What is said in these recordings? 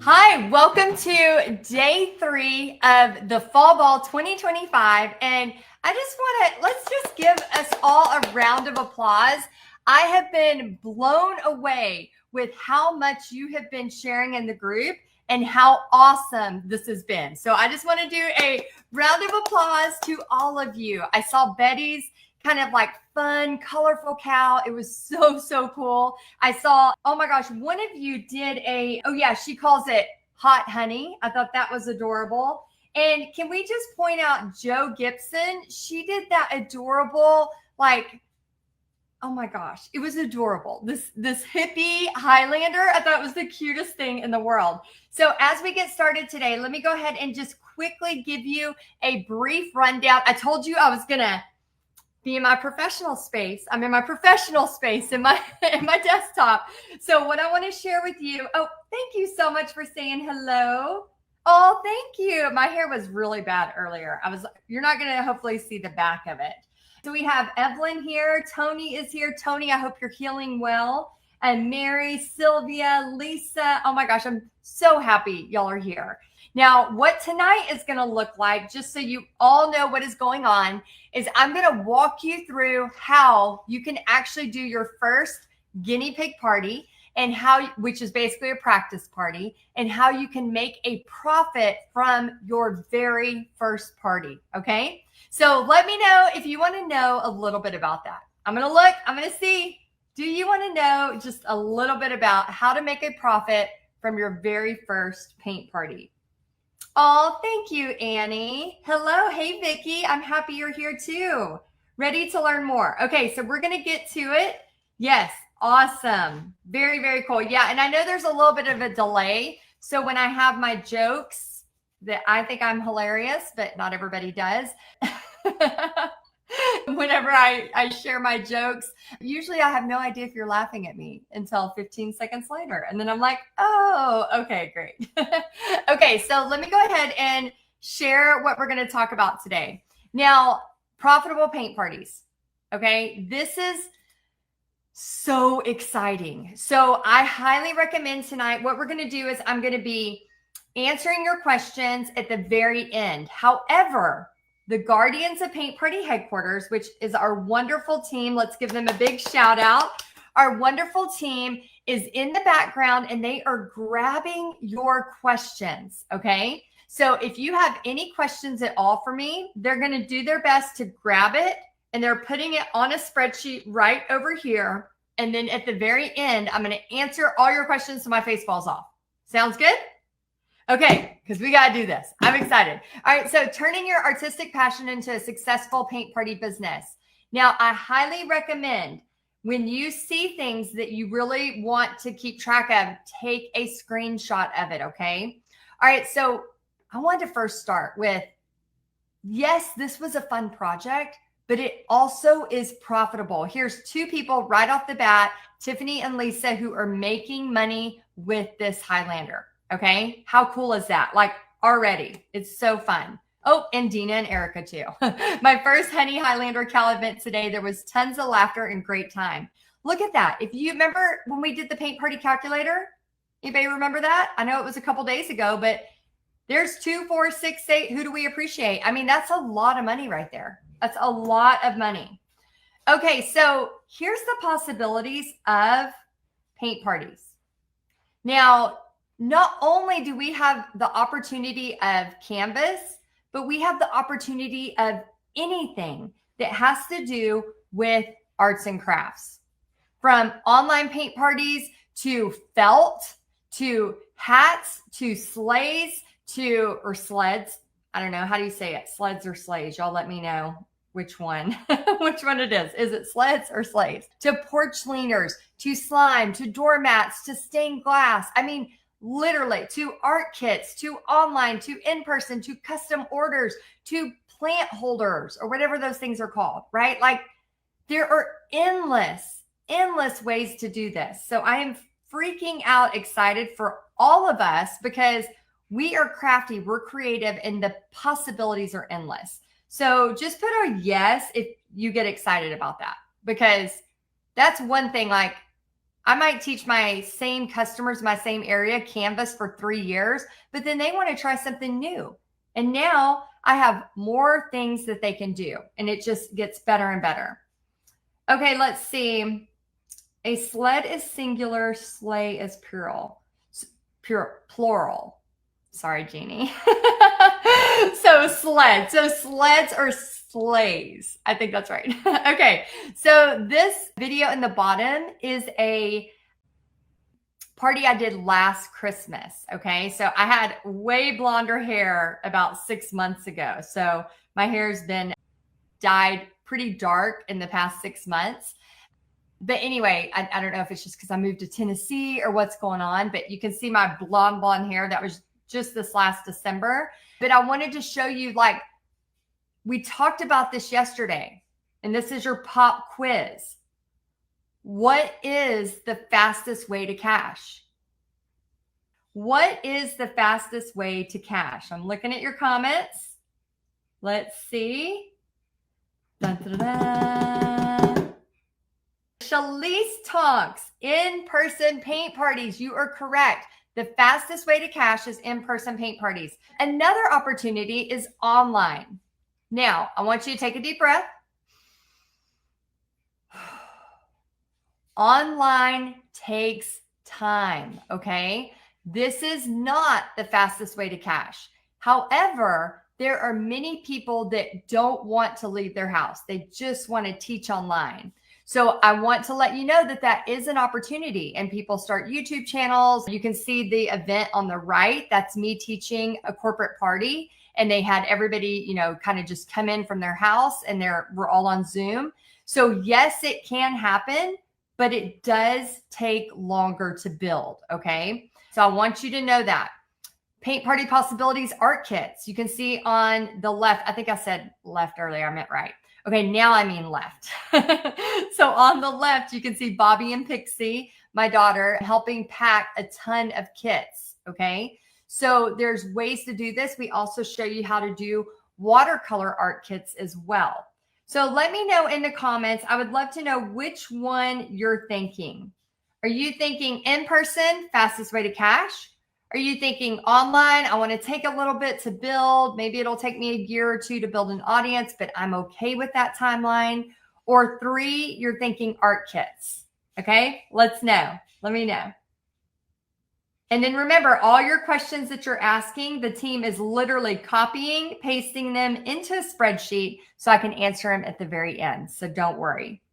Hi, welcome to day 3 of the Fall Ball 2025. And let's just give us all a round of applause. I have been blown away with how much you have been sharing in the group and how awesome this has been. So I just want to do a round of applause to all of you. I saw Betty's kind of like fun, colorful cow. It was so cool. I saw, oh my gosh, one of you did she calls it hot honey. I thought that was adorable. And can we just point out Joe Gibson? She did that adorable, like, oh my gosh, it was adorable. This hippie Highlander, I thought it was the cutest thing in the world. So as we get started today, let me go ahead and just quickly give you a brief rundown. I told you I was gonna be in my professional space. I'm in my professional space in my desktop. So what I want to share with you, oh, thank you so much for saying hello. Oh, thank you. My hair was really bad earlier. You're not going to hopefully see the back of it. So we have Evelyn here. Tony is here. Tony, I hope you're healing well. And Mary, Sylvia, Lisa. Oh my gosh, I'm so happy y'all are here. Now, what tonight is going to look like, just so you all know what is going on, is I'm going to walk you through how you can actually do your first guinea pig party, and which is basically a practice party, and how you can make a profit from your very first party. Okay. So let me know if you want to know a little bit about that. I'm going to look, I'm going to see, do you want to know just a little bit about how to make a profit from your very first paint party? Oh, thank you, Annie. Hello. Hey, Vicki. I'm happy you're here too. Ready to learn more. Okay, so we're going to get to it. Yes. Awesome. Very cool. Yeah. And I know there's a little bit of a delay. So when I have my jokes that I think I'm hilarious, but not everybody does. Whenever I share my jokes, usually I have no idea if you're laughing at me until 15 seconds later. And then I'm like, oh, okay, great. Okay, so let me go ahead and share what we're going to talk about today. Now, profitable paint parties. Okay, this is so exciting. So I highly recommend tonight, what we're going to do is I'm going to be answering your questions at the very end. However, the Guardians of Paint Party Headquarters, which is our wonderful team. Let's give them a big shout out. Our wonderful team is in the background and they are grabbing your questions. Okay. So if you have any questions at all for me, they're going to do their best to grab it and they're putting it on a spreadsheet right over here. And then at the very end, I'm going to answer all your questions so my face falls off. Sounds good? Okay, because we got to do this. I'm excited. All right, so turning your artistic passion into a successful paint party business. Now, I highly recommend when you see things that you really want to keep track of, take a screenshot of it, okay? All right, so I wanted to first start with, yes, this was a fun project, but it also is profitable. Here's 2 people right off the bat, Tiffany and Lisa, who are making money with this Highlander. Okay. How cool is that? Like already, it's so fun. Oh, and Dina and Erica too. My first Honey Highlander Cal event today, there was tons of laughter and great time. Look at that. If you remember when we did the paint party calculator, anybody remember that? I know it was a couple days ago, but there's 2, 4, 6, 8. Who do we appreciate? I mean, that's a lot of money right there. That's a lot of money. Okay. So here's the possibilities of paint parties. Now, not only do we have the opportunity of canvas, but we have the opportunity of anything that has to do with arts and crafts. From online paint parties to felt, to hats, to sleighs, or sleds. I don't know. How do you say it? Sleds or sleighs? Y'all let me know which one it is. Is it sleds or sleighs? To porch leaners, to slime, to doormats, to stained glass. I mean, literally, to art kits, to online, to in-person, to custom orders, to plant holders, or whatever those things are called, right? Like there are endless ways to do this. So I am freaking out excited for all of us because we are crafty, we're creative, and the possibilities are endless. So just put a yes if you get excited about that, because that's one thing. Like I might teach my same customers, my same area, Canvas for 3 years, but then they want to try something new. And now I have more things that they can do, and it just gets better and better. Okay, let's see. A sled is singular, sleigh is plural. Plural. Sorry, Jeannie. So sled. So sleds or sleighs. I think that's right. Okay. So this video in the bottom is a party I did last Christmas. Okay. So I had way blonder hair about 6 months ago. So my hair's been dyed pretty dark in the past 6 months. But anyway, I don't know if it's just because I moved to Tennessee or what's going on, but you can see my blonde hair. That was just this last December. But I wanted to show you, like, we talked about this yesterday, and this is your pop quiz. What is the fastest way to cash? What is the fastest way to cash? I'm looking at your comments. Let's see. Dun, dun, dun. Shalise Tonks, in-person paint parties. You are correct. The fastest way to cash is in-person paint parties. Another opportunity is online. Now, I want you to take a deep breath. Online takes time, okay? This is not the fastest way to cash. However, there are many people that don't want to leave their house. They just want to teach online. So I want to let you know that that is an opportunity, and people start YouTube channels. You can see the event on the right. That's me teaching a corporate party, and they had everybody, you know, kind of just come in from their house, and we're all on Zoom. So yes, it can happen, but it does take longer to build. Okay. So I want you to know that. Paint party possibilities, art kits. You can see on the left. I think I said left earlier. I meant right. Okay, now I mean left. So on the left, you can see Bobby and Pixie, my daughter, helping pack a ton of kits. Okay, so there's ways to do this. We also show you how to do watercolor art kits as well. So let me know in the comments. I would love to know which one you're thinking. Are you thinking in person, fastest way to cash? Are you thinking online? I want to take a little bit to build. Maybe it'll take me a year or two to build an audience, but I'm okay with that timeline. Or 3, you're thinking art kits. Okay, let's know. Let me know. And then remember, all your questions that you're asking, the team is literally copying, pasting them into a spreadsheet so I can answer them at the very end. So don't worry.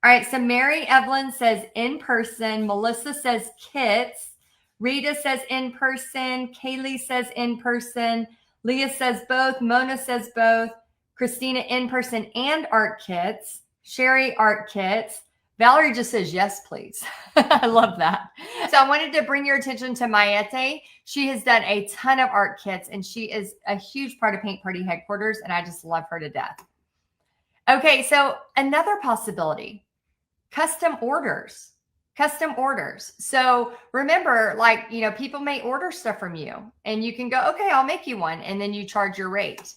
All right, so Mary Evelyn says in person. Melissa says kits. Rita says in person. Kaylee says in person. Leah says both. Mona says both. Christina in person and art kits. Sherry art kits. Valerie just says yes, please. I love that. So I wanted to bring your attention to Mayete. She has done a ton of art kits, and she is a huge part of Paint Party Headquarters, and I just love her to death. Okay, so another possibility, custom orders. Custom orders. So remember, like, you know, people may order stuff from you, and you can go, okay, I'll make you one. And then you charge your rate.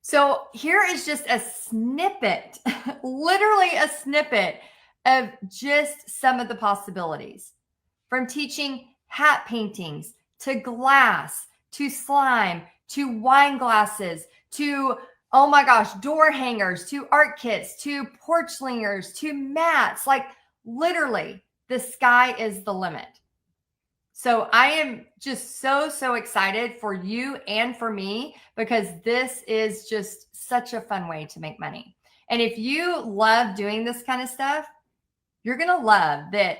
So here is just a snippet, literally a snippet of just some of the possibilities, from teaching hat paintings to glass, to slime, to wine glasses, to, oh my gosh, door hangers, to art kits, to porch slingers, to mats. Like, literally, the sky is the limit. So I am just so excited for you and for me, because this is just such a fun way to make money. And if you love doing this kind of stuff, you're going to love that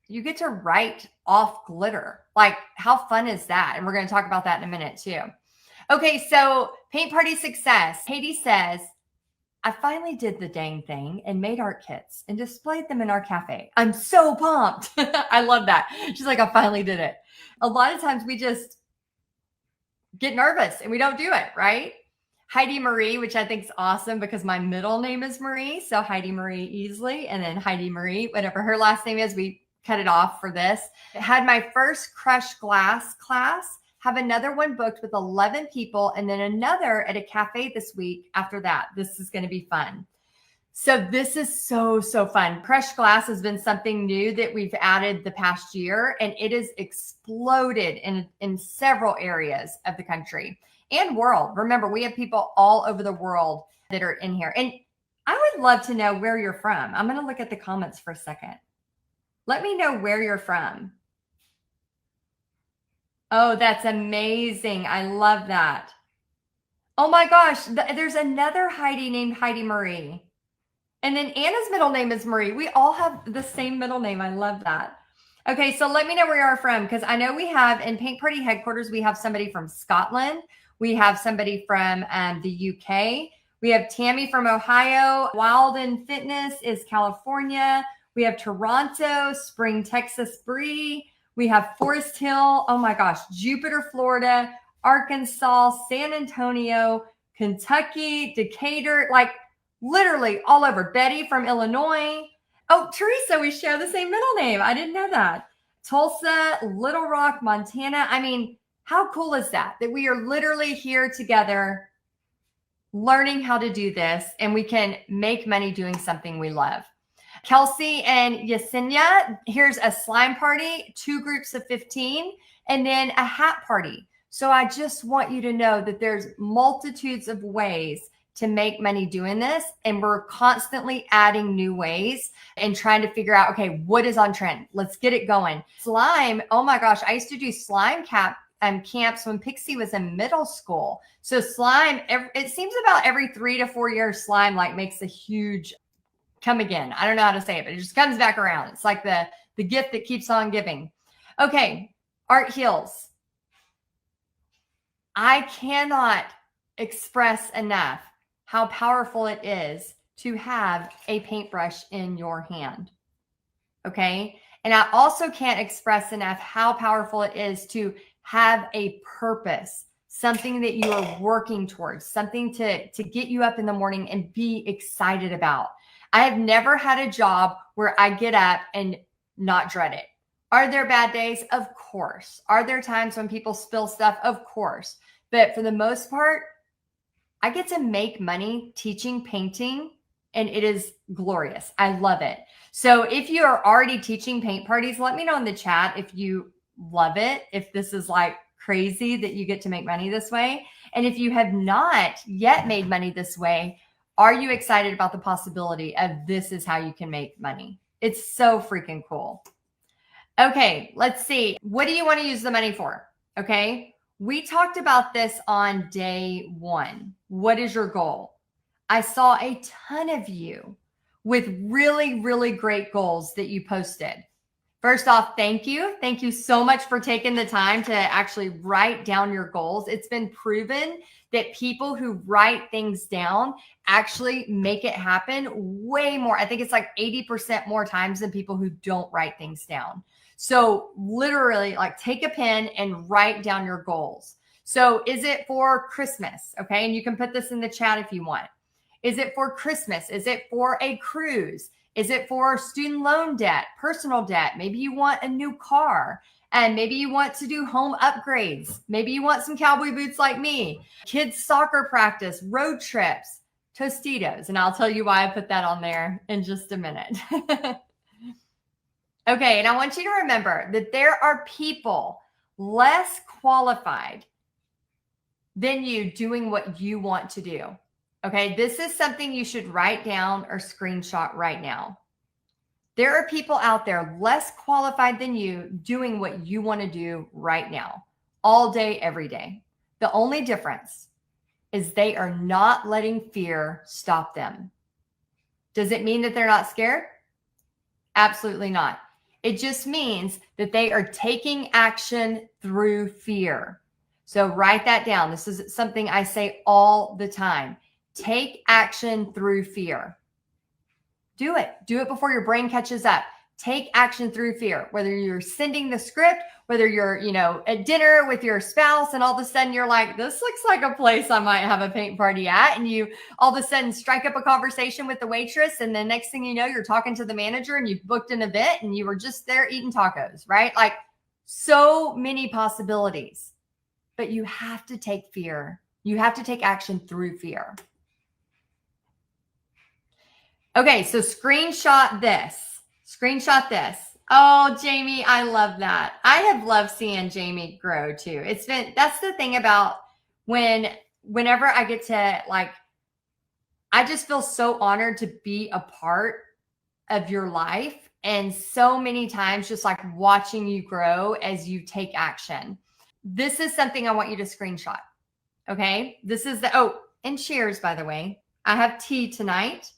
you get to write off glitter. Like, how fun is that? And we're going to talk about that in a minute too. Okay, so paint party success. Katie says, I finally did the dang thing and made art kits and displayed them in our cafe. I'm so pumped. I love that. She's like, I finally did it. A lot of times we just get nervous and we don't do it, right? Heidi Marie, which I think is awesome because my middle name is Marie. So Heidi Marie Easley, and then Heidi Marie, whatever her last name is, we cut it off for this. I had my first crushed glass class. Have another one booked with 11 people, and then another at a cafe this week after that. This is going to be fun. So this is so fun. Crushed glass has been something new that we've added the past year, and it has exploded in several areas of the country and world. Remember, we have people all over the world that are in here. And I would love to know where you're from. I'm going to look at the comments for a second. Let me know where you're from. Oh, that's amazing. I love that. Oh my gosh, there's another Heidi named Heidi Marie. And then Anna's middle name is Marie. We all have the same middle name. I love that. Okay, so let me know where you are from, because I know we have in Paint Party headquarters, we have somebody from Scotland. We have somebody from the UK. We have Tammy from Ohio. Wild and Fitness is California. We have Toronto, Spring, Texas, Bree. We have Forest Hill. Oh my gosh, Jupiter, Florida, Arkansas, San Antonio, Kentucky, Decatur, like literally all over. Betty from Illinois. Oh, Teresa, we share the same middle name. I didn't know that. Tulsa, Little Rock, Montana. I mean, how cool is that? That we are literally here together learning how to do this, and we can make money doing something we love. Kelsey and Yesenia, here's a slime party, 2 groups of 15, and then a hat party. So I just want you to know that there's multitudes of ways to make money doing this, and we're constantly adding new ways and trying to figure out, okay, what is on trend? Let's get it going. Slime, oh my gosh, I used to do slime camps when Pixie was in middle school. So slime, it seems about every 3 to 4 years, slime like makes a huge come again. I don't know how to say it, but it just comes back around. It's like the gift that keeps on giving. Okay, Art Heals. I cannot express enough how powerful it is to have a paintbrush in your hand. Okay. And I also can't express enough how powerful it is to have a purpose, something that you are working towards, something to get you up in the morning and be excited about. I have never had a job where I get up and not dread it. Are there bad days? Of course. Are there times when people spill stuff? Of course. But for the most part, I get to make money teaching painting, and it is glorious. I love it. So if you are already teaching paint parties, let me know in the chat if you love it, if this is like crazy that you get to make money this way. And if you have not yet made money this way, are you excited about the possibility of this is how you can make money? It's so freaking cool. Okay, let's see. What do you want to use the money for? Okay. We talked about this on day 1. What is your goal? I saw a ton of you with really, really great goals that you posted. First off, thank you. Thank you so much for taking the time to actually write down your goals. It's been proven that people who write things down actually make it happen way more. I think it's like 80% more times than people who don't write things down. So literally, like, take a pen and write down your goals. So is it for Christmas? Okay. And you can put this in the chat if you want. Is it for Christmas? Is it for a cruise? Is it for student loan debt, personal debt? Maybe you want a new car, and maybe you want to do home upgrades. Maybe you want some cowboy boots like me, kids soccer practice, road trips, Tostitos. And I'll tell you why I put that on there in just a minute. Okay. And I want you to remember that there are people less qualified than you doing what you want to do. Okay. This is something you should write down or screenshot right now. There are people out there less qualified than you doing what you want to do right now, all day, every day. The only difference is they are not letting fear stop them. Does it mean that they're not scared? Absolutely not. It just means that they are taking action through fear. So write that down. This is something I say all the time. Take action through fear. Do it. Do it before your brain catches up. Take action through fear. Whether you're sending the script, whether you're, at dinner with your spouse and all of a sudden you're like, this looks like a place I might have a paint party at. And you all of a sudden strike up a conversation with the waitress. And the next thing you know, you're talking to the manager and you've booked an event and you were just there eating tacos, right? Like, so many possibilities, but you have to take fear. You have to take action through fear. Okay, so screenshot this. Screenshot this. Oh, Jamie, I love that. I have loved seeing Jamie grow too. That's the thing about whenever I get to I just feel so honored to be a part of your life. And so many times just like watching you grow as you take action. This is something I want you to screenshot. Okay. This is and cheers, by the way. I have tea tonight.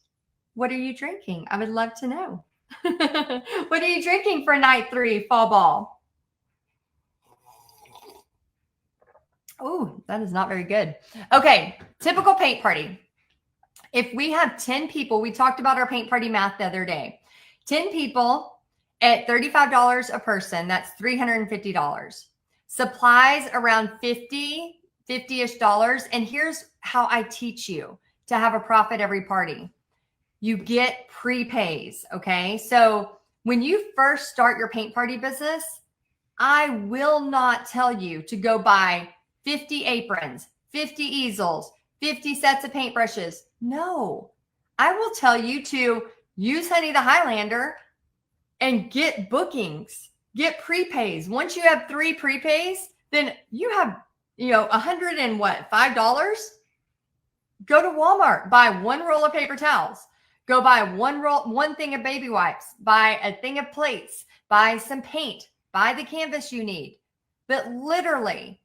What are you drinking? I would love to know. What are you drinking for night 3 fall ball? Oh, that is not very good. Okay. Typical paint party. If we have 10 people, we talked about our paint party math the other day. 10 people at $35 a person, that's $350. Supplies around $50-ish dollars. And here's how I teach you to have a profit every party. You get prepays, okay? So when you first start your paint party business, I will not tell you to go buy 50 aprons, 50 easels, 50 sets of paintbrushes. No, I will tell you to use Honey the Highlander and get bookings, get prepays. Once you have 3 prepays, then you have, $105. Go to Walmart, buy 1 roll of paper towels, go buy 1 thing of baby wipes, buy a thing of plates, buy some paint, buy the canvas you need. But literally,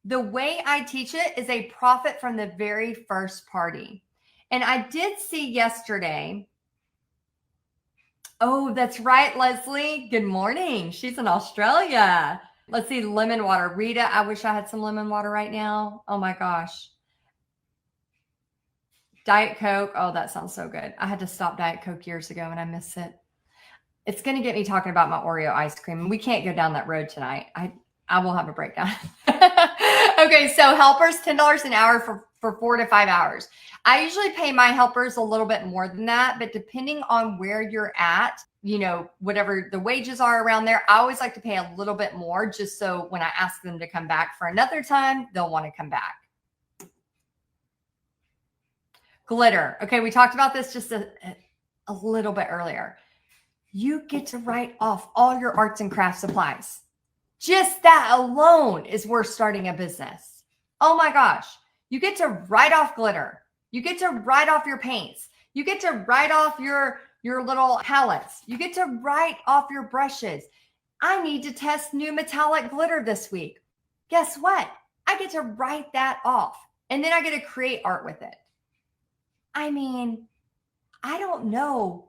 the way I teach it is a profit from the very first party. And I did see yesterday. Oh, that's right, Leslie. Good morning. She's in Australia. Let's see, lemon water. Rita, I wish I had some lemon water right now. Oh my gosh. Diet Coke. Oh, that sounds so good. I had to stop Diet Coke years ago and I miss it. It's going to get me talking about my Oreo ice cream. And we can't go down that road tonight. I will have a breakdown. Okay, so helpers, $10 an hour for 4 to 5 hours. I usually pay my helpers a little bit more than that, but depending on where you're at, whatever the wages are around there, I always like to pay a little bit more just so when I ask them to come back for another time, they'll want to come back. Glitter. Okay, we talked about this just a little bit earlier. You get to write off all your arts and crafts supplies. Just that alone is worth starting a business. Oh my gosh. You get to write off glitter. You get to write off your paints. You get to write off your little palettes. You get to write off your brushes. I need to test new metallic glitter this week. Guess what? I get to write that off. And then I get to create art with it. I mean, I don't know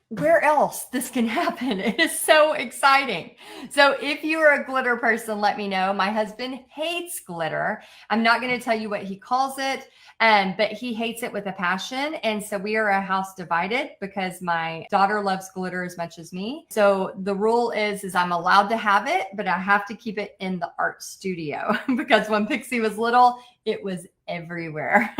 where else this can happen. It is so exciting. So if you are a glitter person, let me know. My husband hates glitter. I'm not going to tell you what he calls it, but he hates it with a passion. And so we are a house divided because my daughter loves glitter as much as me. So the rule is I'm allowed to have it, but I have to keep it in the art studio because when Pixie was little, it was everywhere.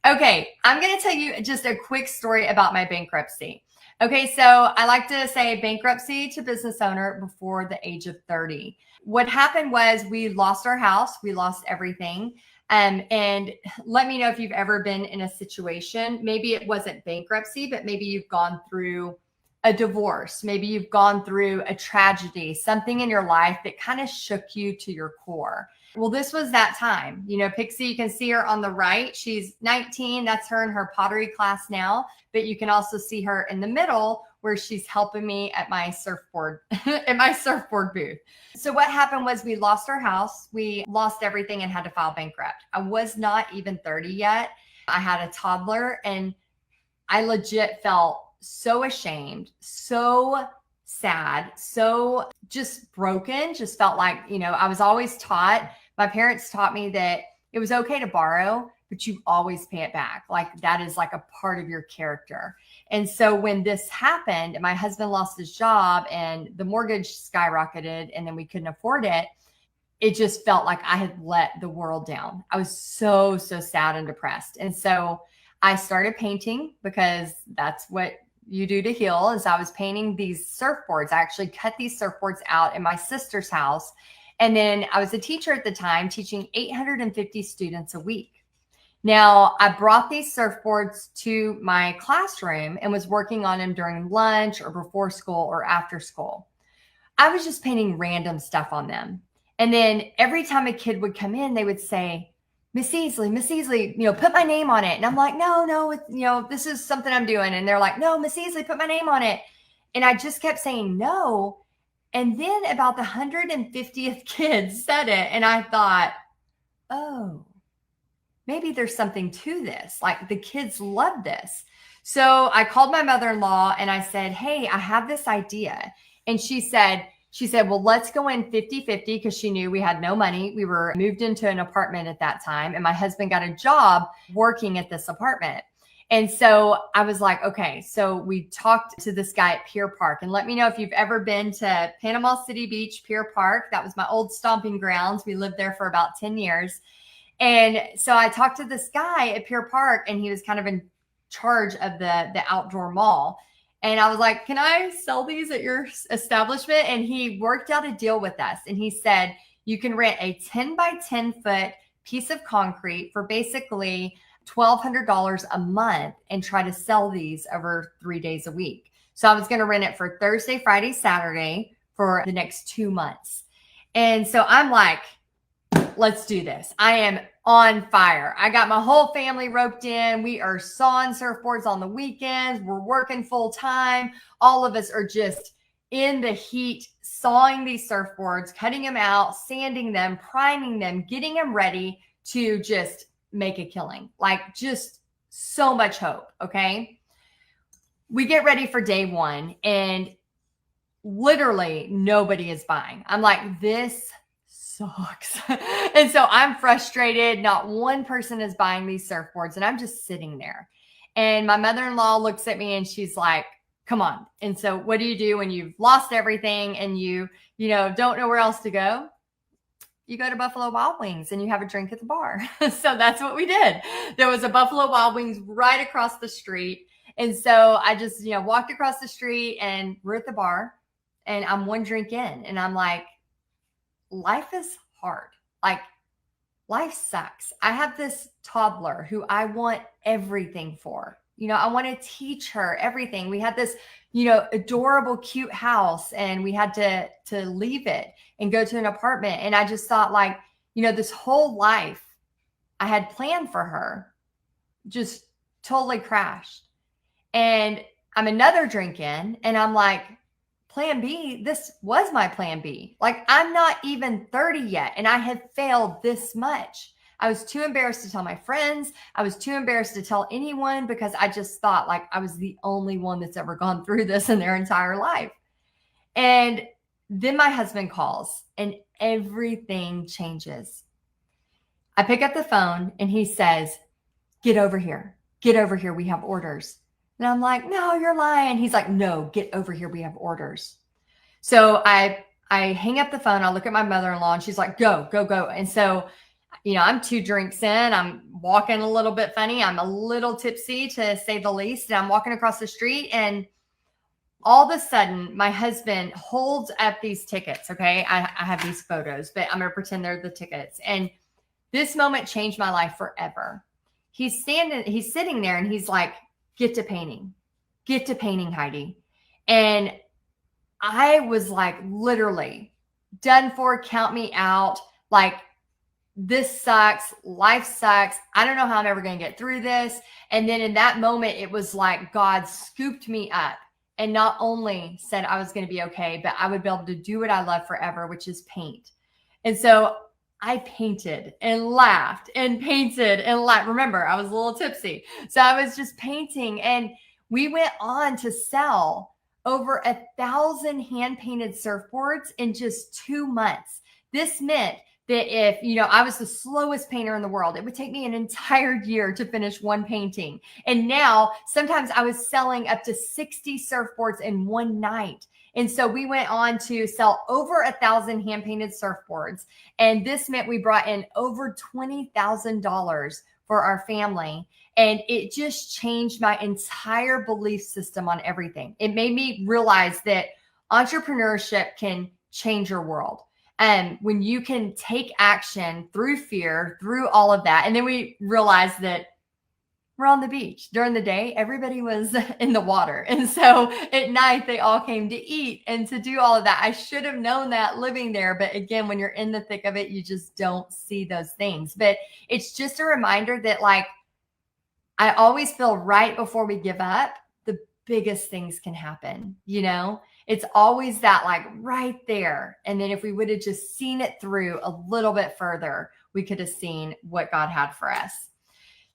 Okay, I'm going to tell you just a quick story about my bankruptcy. Okay, so I like to say bankruptcy to business owner before the age of 30. What happened was we lost our house. We lost everything. And let me know if you've ever been in a situation. Maybe it wasn't bankruptcy, but maybe you've gone through a divorce. Maybe you've gone through a tragedy, something in your life that kind of shook you to your core. Well, this was that time. Pixie, you can see her on the right. She's 19. That's her in her pottery class now. But you can also see her in the middle where she's helping me at my surfboard, at my surfboard booth. So what happened was we lost our house. We lost everything and had to file bankrupt. I was not even 30 yet. I had a toddler and I legit felt so ashamed, so sad, so just broken, just felt like, I was always taught, my parents taught me that it was okay to borrow, but you always pay it back. Like that is like a part of your character. And so when this happened, my husband lost his job and the mortgage skyrocketed and then we couldn't afford it. It just felt like I had let the world down. I was so sad and depressed. And so I started painting because that's what you do to heal. As I was painting these surfboards, I actually cut these surfboards out in my sister's house. And then I was a teacher at the time teaching 850 students a week. Now, I brought these surfboards to my classroom and was working on them during lunch or before school or after school. I was just painting random stuff on them. And then every time a kid would come in, they would say, Miss Easley, put my name on it. And I'm like, no, this is something I'm doing. And they're like, no, Miss Easley, put my name on it. And I just kept saying no. And then about the 150th kid said it. And I thought, oh, maybe there's something to this. Like, the kids love this. So I called my mother-in-law and I said, hey, I have this idea. And she said, well, let's go in 50-50, because she knew we had no money. We were moved into an apartment at that time, and my husband got a job working at this apartment. And so I was like, okay. So we talked to this guy at Pier Park, and let me know if you've ever been to Panama City Beach, Pier Park. That was my old stomping grounds. We lived there for about 10 years. And so I talked to this guy at Pier Park, and he was kind of in charge of the outdoor mall. And I was like, can I sell these at your establishment? And he worked out a deal with us. And he said, you can rent a 10 by 10 foot piece of concrete for basically $1,200 a month and try to sell these over 3 days a week. So I was going to rent it for Thursday, Friday, Saturday for the next 2 months. And so I'm like, let's do this. I am on fire. I got my whole family roped in. We are sawing surfboards on the weekends. We're working full time. All of us are just in the heat, sawing these surfboards, cutting them out, sanding them, priming them, getting them ready to just make a killing. Like, just so much hope. Okay. We get ready for day one, and literally nobody is buying. I'm like, this sucks. And so I'm frustrated. Not one person is buying these surfboards, and I'm just sitting there. And my mother-in-law looks at me and she's like, come on. And so what do you do when you've lost everything and you don't know where else to go? You go to Buffalo Wild Wings and you have a drink at the bar. So that's what we did. There was a Buffalo Wild Wings right across the street. And so I just, walked across the street, and we're at the bar, and I'm one drink in, and I'm like, life is hard. Like, life sucks. I have this toddler who I want everything for. I want to teach her everything. We had this, adorable, cute house, and we had to leave it and go to an apartment. And I just thought, like, this whole life I had planned for her just totally crashed. And I'm another drink in, and I'm like, plan B, this was my plan B. Like, I'm not even 30 yet, and I had failed this much. I was too embarrassed to tell my friends. I was too embarrassed to tell anyone, because I just thought like I was the only one that's ever gone through this in their entire life. And then my husband calls, and everything changes. I pick up the phone, and he says, get over here. Get over here. We have orders. And I'm like, no, you're lying. He's like, no, get over here. We have orders. So I hang up the phone. I look at my mother-in-law, and she's like, go. And so, I'm 2 drinks in. I'm walking a little bit funny. I'm a little tipsy, to say the least. And I'm walking across the street, and all of a sudden my husband holds up these tickets. Okay. I have these photos, but I'm going to pretend they're the tickets. And this moment changed my life forever. He's sitting there, and he's like, get to painting, Heidi. And I was like, literally done for, count me out. Like, this sucks. Life sucks. I don't know how I'm ever going to get through this. And then in that moment, it was like God scooped me up and not only said I was going to be okay, but I would be able to do what I love forever, which is paint. And so I painted and laughed and painted and laughed. Remember, I was a little tipsy. So I was just painting, and we went on to sell over 1,000 hand-painted surfboards in just 2 months. This meant that if, I was the slowest painter in the world, it would take me an entire year to finish one painting. And now sometimes I was selling up to 60 surfboards in one night. And so we went on to sell over 1,000 hand-painted surfboards. And this meant we brought in over $20,000 for our family. And it just changed my entire belief system on everything. It made me realize that entrepreneurship can change your world. when you can take action through fear, through all of that. And then we realized that we're on the beach. During the day, everybody was in the water. And so at night, they all came to eat and to do all of that. I should have known that living there. But again, when you're in the thick of it, you just don't see those things. But it's just a reminder that, like, I always feel right before we give up, the biggest things can happen. It's always that, like, right there. And then if we would have just seen it through a little bit further, we could have seen what God had for us.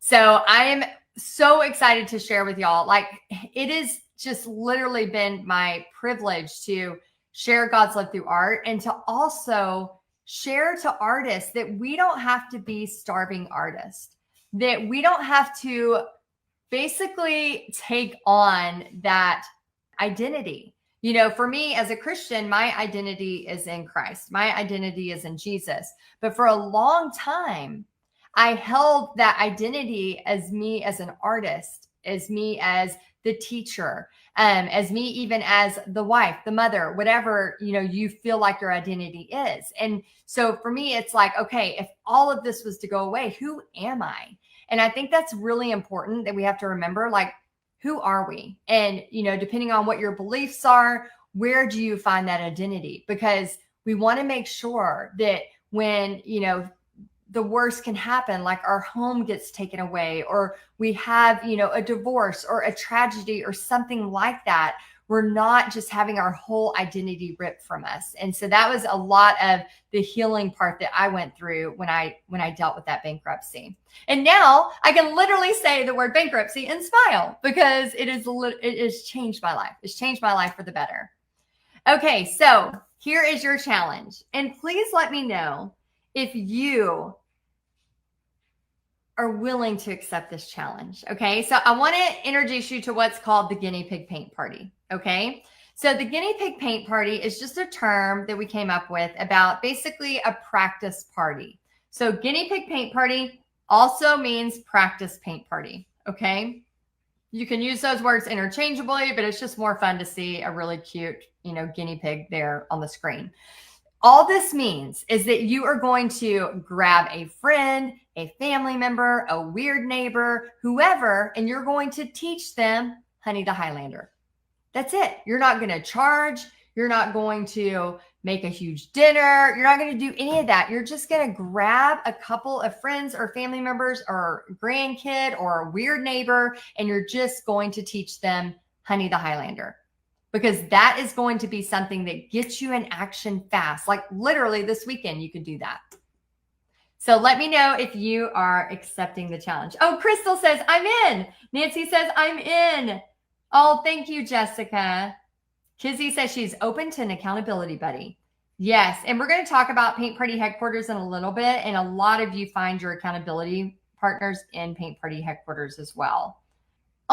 So I am so excited to share with y'all. Like, it has just literally been my privilege to share God's love through art, and to also share to artists that we don't have to be starving artists, that we don't have to basically take on that identity. For me as a Christian, my identity is in Christ. My identity is in Jesus. But for a long time, I held that identity as me as an artist, as me as the teacher, as me even as the wife, the mother, whatever, you feel like your identity is. And so for me, it's like, okay, if all of this was to go away, who am I? And I think that's really important, that we have to remember, like, who are we? And, depending on what your beliefs are, where do you find that identity? Because we want to make sure that when, the worst can happen, like our home gets taken away, or we have, a divorce or a tragedy or something like that, we're not just having our whole identity ripped from us. And so that was a lot of the healing part that I went through when I dealt with that bankruptcy. And now I can literally say the word bankruptcy and smile, because it has changed my life. It's changed my life for the better. Okay, so here is your challenge. And please let me know if you are willing to accept this challenge. Okay. So I want to introduce you to what's called the guinea pig paint party. Okay. So the guinea pig paint party is just a term that we came up with about basically a practice party. So guinea pig paint party also means practice paint party. Okay. You can use those words interchangeably, but it's just more fun to see a really cute, guinea pig there on the screen. All this means is that you are going to grab a friend, a family member, a weird neighbor, whoever, and you're going to teach them Honey the Highlander. That's it. You're not going to charge. You're not going to make a huge dinner. You're not going to do any of that. You're just going to grab a couple of friends or family members or grandkid or a weird neighbor, and you're just going to teach them Honey the Highlander. Because that is going to be something that gets you in action fast. Like literally this weekend, you could do that. So let me know if you are accepting the challenge. Oh, Crystal says, I'm in. Nancy says, I'm in. Oh, thank you, Jessica. Kizzy says she's open to an accountability buddy. Yes, and we're going to talk about Paint Party Headquarters in a little bit. And a lot of you find your accountability partners in Paint Party Headquarters as well.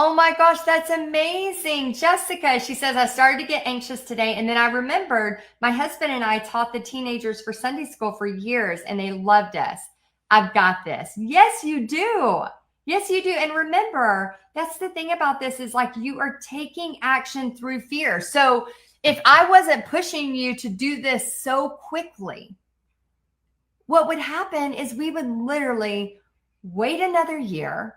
Oh my gosh, that's amazing. Jessica, she says, I started to get anxious today. And then I remembered my husband and I taught the teenagers for Sunday school for years, and they loved us. I've got this. Yes, you do. Yes, you do. And remember, that's the thing about this is, like, you are taking action through fear. So if I wasn't pushing you to do this so quickly, what would happen is we would literally wait another year.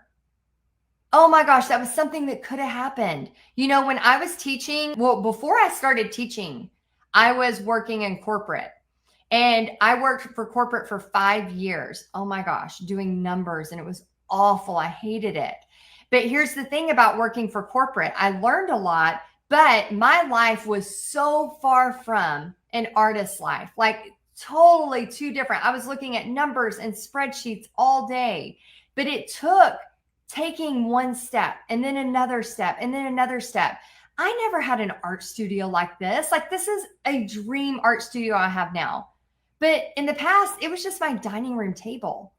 Oh my gosh, that was something that could have happened. When I was teaching, before I started teaching, I was working in corporate, and I worked for corporate for 5 years. Oh my gosh, doing numbers, and it was awful. I hated it. But here's the thing about working for corporate. I learned a lot, but my life was so far from an artist's life, like totally too different. I was looking at numbers and spreadsheets all day, but it took taking one step and then another step and then another step. I never had an art studio like this. Like, this is a dream art studio I have now. But in the past, it was just my dining room table.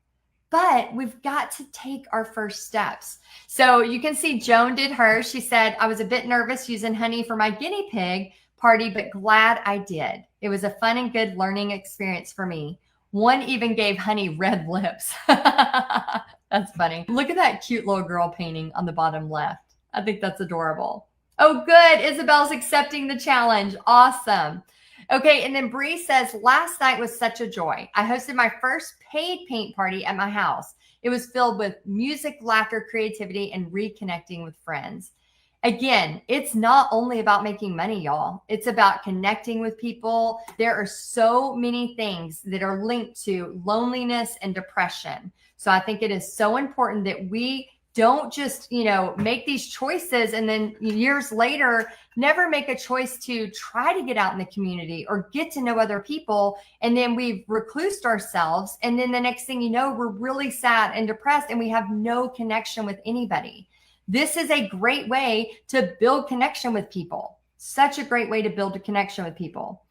But we've got to take our first steps. So you can see Joan did hers. She said, I was a bit nervous using honey for my guinea pig party, but glad I did. It was a fun and good learning experience for me. One even gave honey red lips. That's funny. Look at that cute little girl painting on the bottom left. I think that's adorable. Oh, good. Isabel's accepting the challenge. Awesome. Okay, and then Bree says, last night was such a joy. I hosted my first paid paint party at my house. It was filled with music, laughter, creativity, and reconnecting with friends. Again, it's not only about making money, y'all. It's about connecting with people. There are so many things that are linked to loneliness and depression. So I think it is so important that we don't just, make these choices and then years later, never make a choice to try to get out in the community or get to know other people. And then we've reclused ourselves. And then the next thing you know, we're really sad and depressed and we have no connection with anybody. This is a great way to build connection with people. Such a great way to build a connection with people.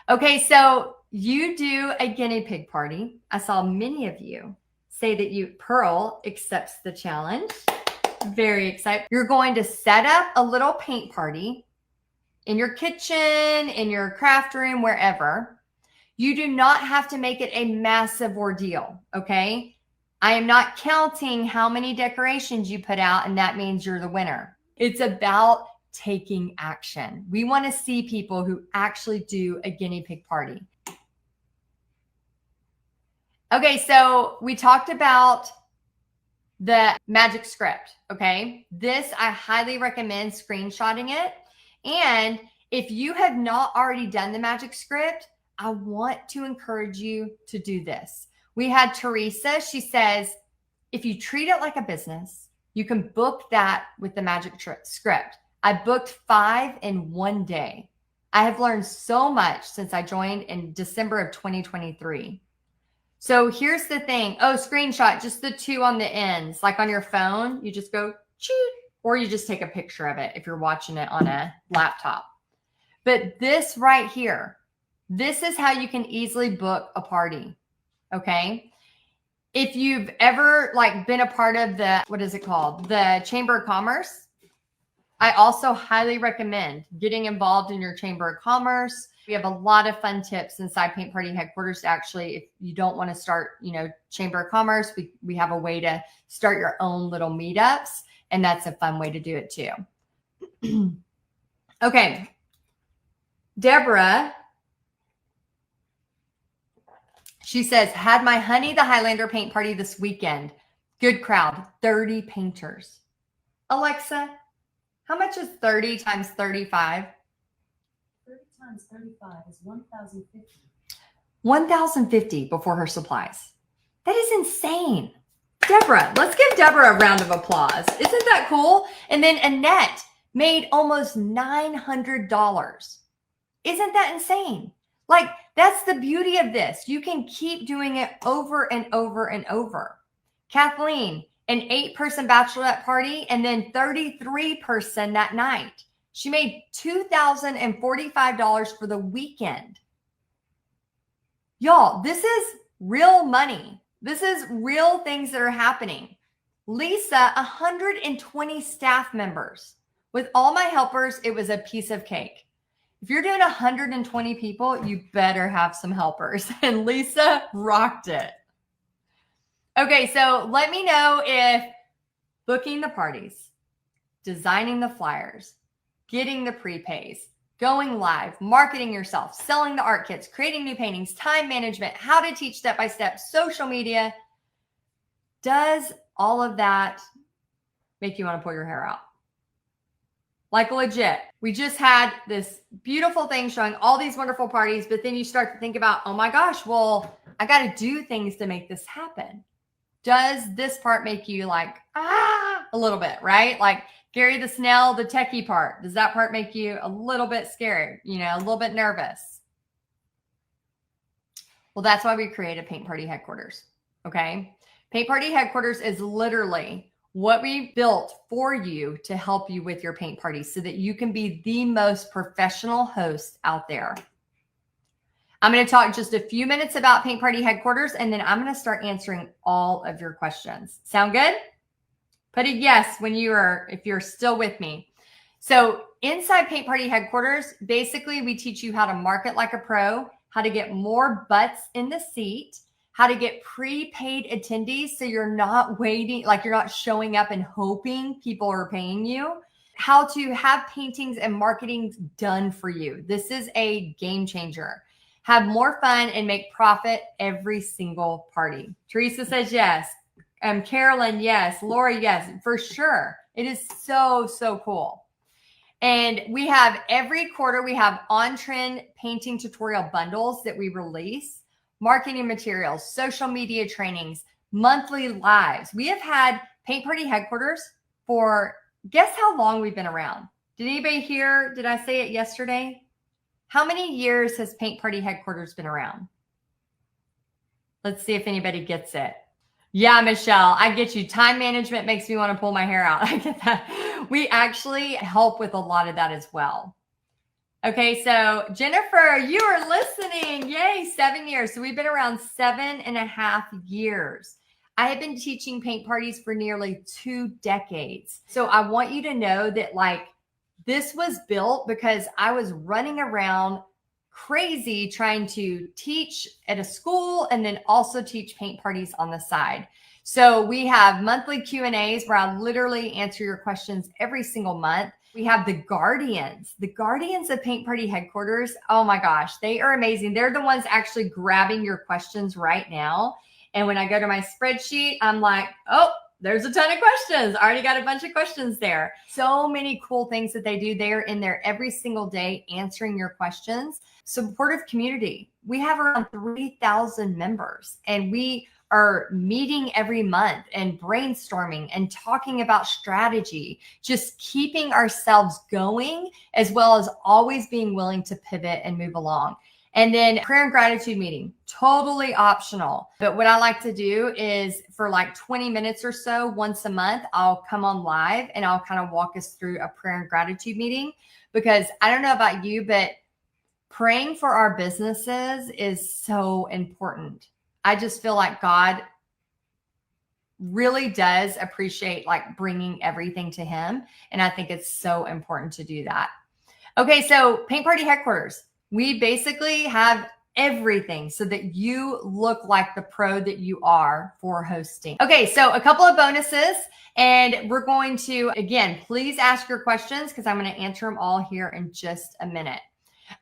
Okay, so you do a guinea pig party. I saw many of you say that Pearl accepts the challenge. Very excited. You're going to set up a little paint party in your kitchen, in your craft room, wherever. You do not have to make it a massive ordeal, okay? I am not counting how many decorations you put out, and that means you're the winner. It's about taking action. We want to see people who actually do a guinea pig party. Okay, so we talked about the magic script, okay? This, I highly recommend screenshotting it. And if you have not already done the magic script, I want to encourage you to do this. We had Teresa, she says, if you treat it like a business, you can book that with the magic script. I booked 5 in one day. I have learned so much since I joined in December of 2023. So here's the thing. Oh, screenshot, just the 2 on the ends. Like on your phone, you just go, choot, or you just take a picture of it if you're watching it on a laptop. But this right here, this is how you can easily book a party, okay? If you've ever been a part of the, what is it called? The Chamber of Commerce, I also highly recommend getting involved in your Chamber of Commerce. We have a lot of fun tips inside Paint Party Headquarters. Actually, if you don't want to start, Chamber of Commerce, we have a way to start your own little meetups, and that's a fun way to do it too. Okay. Deborah, she says, had my honey the Highlander paint party this weekend. Good crowd, 30 painters. Alexa, how much is 30 times 35? 30 times 35 is 1,050. 1,050 before her supplies. That is insane. Deborah, let's give Deborah a round of applause. Isn't that cool? And then Annette made almost $900. Isn't that insane? That's the beauty of this. You can keep doing it over and over and over. Kathleen, an 8-person bachelorette party and then 33-person that night. She made $2,045 for the weekend. Y'all, this is real money. This is real things that are happening. Lisa, 120 staff members. With all my helpers, it was a piece of cake. If you're doing 120 people, you better have some helpers. And Lisa rocked it. Okay, so let me know if booking the parties, designing the flyers, getting the prepays, going live, marketing yourself, selling the art kits, creating new paintings, time management, how to teach step-by-step, social media. Does all of that make you want to pull your hair out? Legit. We just had this beautiful thing showing all these wonderful parties, but then you start to think about, oh my gosh, well, I got to do things to make this happen. Does this part make you a little bit, right? Gary the Snail, the techie part. Does that part make you a little bit scared, a little bit nervous? Well, that's why we created Paint Party Headquarters, okay? Paint Party Headquarters is literally what we built for you to help you with your paint party so that you can be the most professional host out there. I'm going to talk just a few minutes about Paint Party Headquarters, and then I'm going to start answering all of your questions. Sound good? Put a yes if you're still with me. So inside Paint Party Headquarters, basically we teach you how to market like a pro, how to get more butts in the seat, how to get prepaid attendees so you're not waiting, you're not showing up and hoping people are paying you. how to have paintings and marketing done for you. This is a game changer. Have more fun and make profit every single party. Teresa says yes. Carolyn, yes. Lori, yes, for sure. It is so, so cool. And we have every quarter, we have on-trend painting tutorial bundles that we release, marketing materials, social media trainings, monthly lives. We have had Paint Party headquarters for, guess how long we've been around? Did anybody hear? Did I say it yesterday? How many years has Paint Party headquarters been around? Let's see if anybody gets it. Yeah, Michelle, I get you. Time management makes me want to pull my hair out. I get that. We actually help with a lot of that as well. Okay, so Jennifer, you are listening. Yay, 7 years. So we've been around 7.5 years. I have been teaching paint parties for nearly 2 decades. So I want you to know that like this was built because I was running around crazy trying to teach at a school and then also teach paint parties on the side. So we have monthly Q&As where I literally answer your questions every single month. We have the guardians of Paint Party headquarters. Oh my gosh, they are amazing. They're the ones actually grabbing your questions right now. And when I go to my spreadsheet, I'm like, oh, there's a ton of questions. I already got a bunch of questions there. So many cool things that they do. They're in there every single day answering your questions. Supportive community. We have around 3,000 members and we are meeting every month and brainstorming and talking about strategy, just keeping ourselves going, as well as always being willing to pivot and move along. And then prayer and gratitude meeting, totally optional. But what I like to do is for like 20 minutes or so, once a month, I'll come on live and I'll kind of walk us through a prayer and gratitude meeting, because I don't know about you, but praying for our businesses is so important. I just feel like God really does appreciate like bringing everything to him. And I think it's so important to do that. Okay, so Paint Party headquarters. We basically have everything so that you look like the pro that you are for hosting. Okay, so a couple of bonuses, and we're going to, again, please ask your questions because I'm going to answer them all here in just a minute.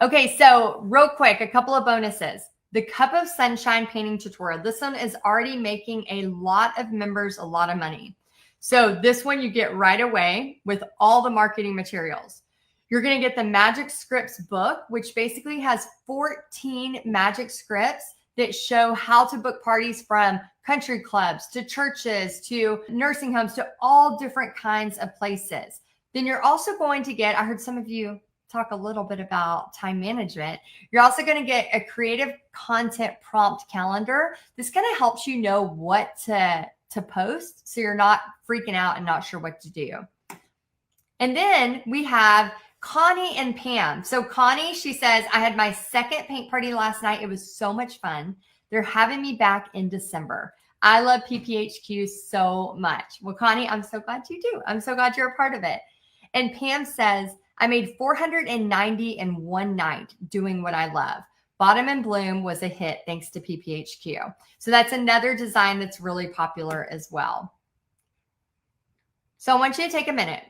Okay, so real quick, a couple of bonuses. The Cup of Sunshine painting tutorial. This one is already making a lot of members a lot of money. So this one you get right away with all the marketing materials. You're going to get the Magic Scripts book, which basically has 14 magic scripts that show how to book parties from country clubs to churches to nursing homes to all different kinds of places. Then you're also going to get, I heard some of you talk a little bit about time management. You're also going to get a creative content prompt calendar. This kind of helps you know what to post so you're not freaking out and not sure what to do. And then we have Connie and Pam. So Connie, she says, I had my second paint party last night. It was so much fun. They're having me back in December. I love PPHQ so much. Well, Connie, I'm so glad you do. I'm so glad you're a part of it. And Pam says, I made $490 in one night doing what I love. Bottom and Bloom was a hit thanks to PPHQ. So that's another design that's really popular as well. So I want you to take a minute,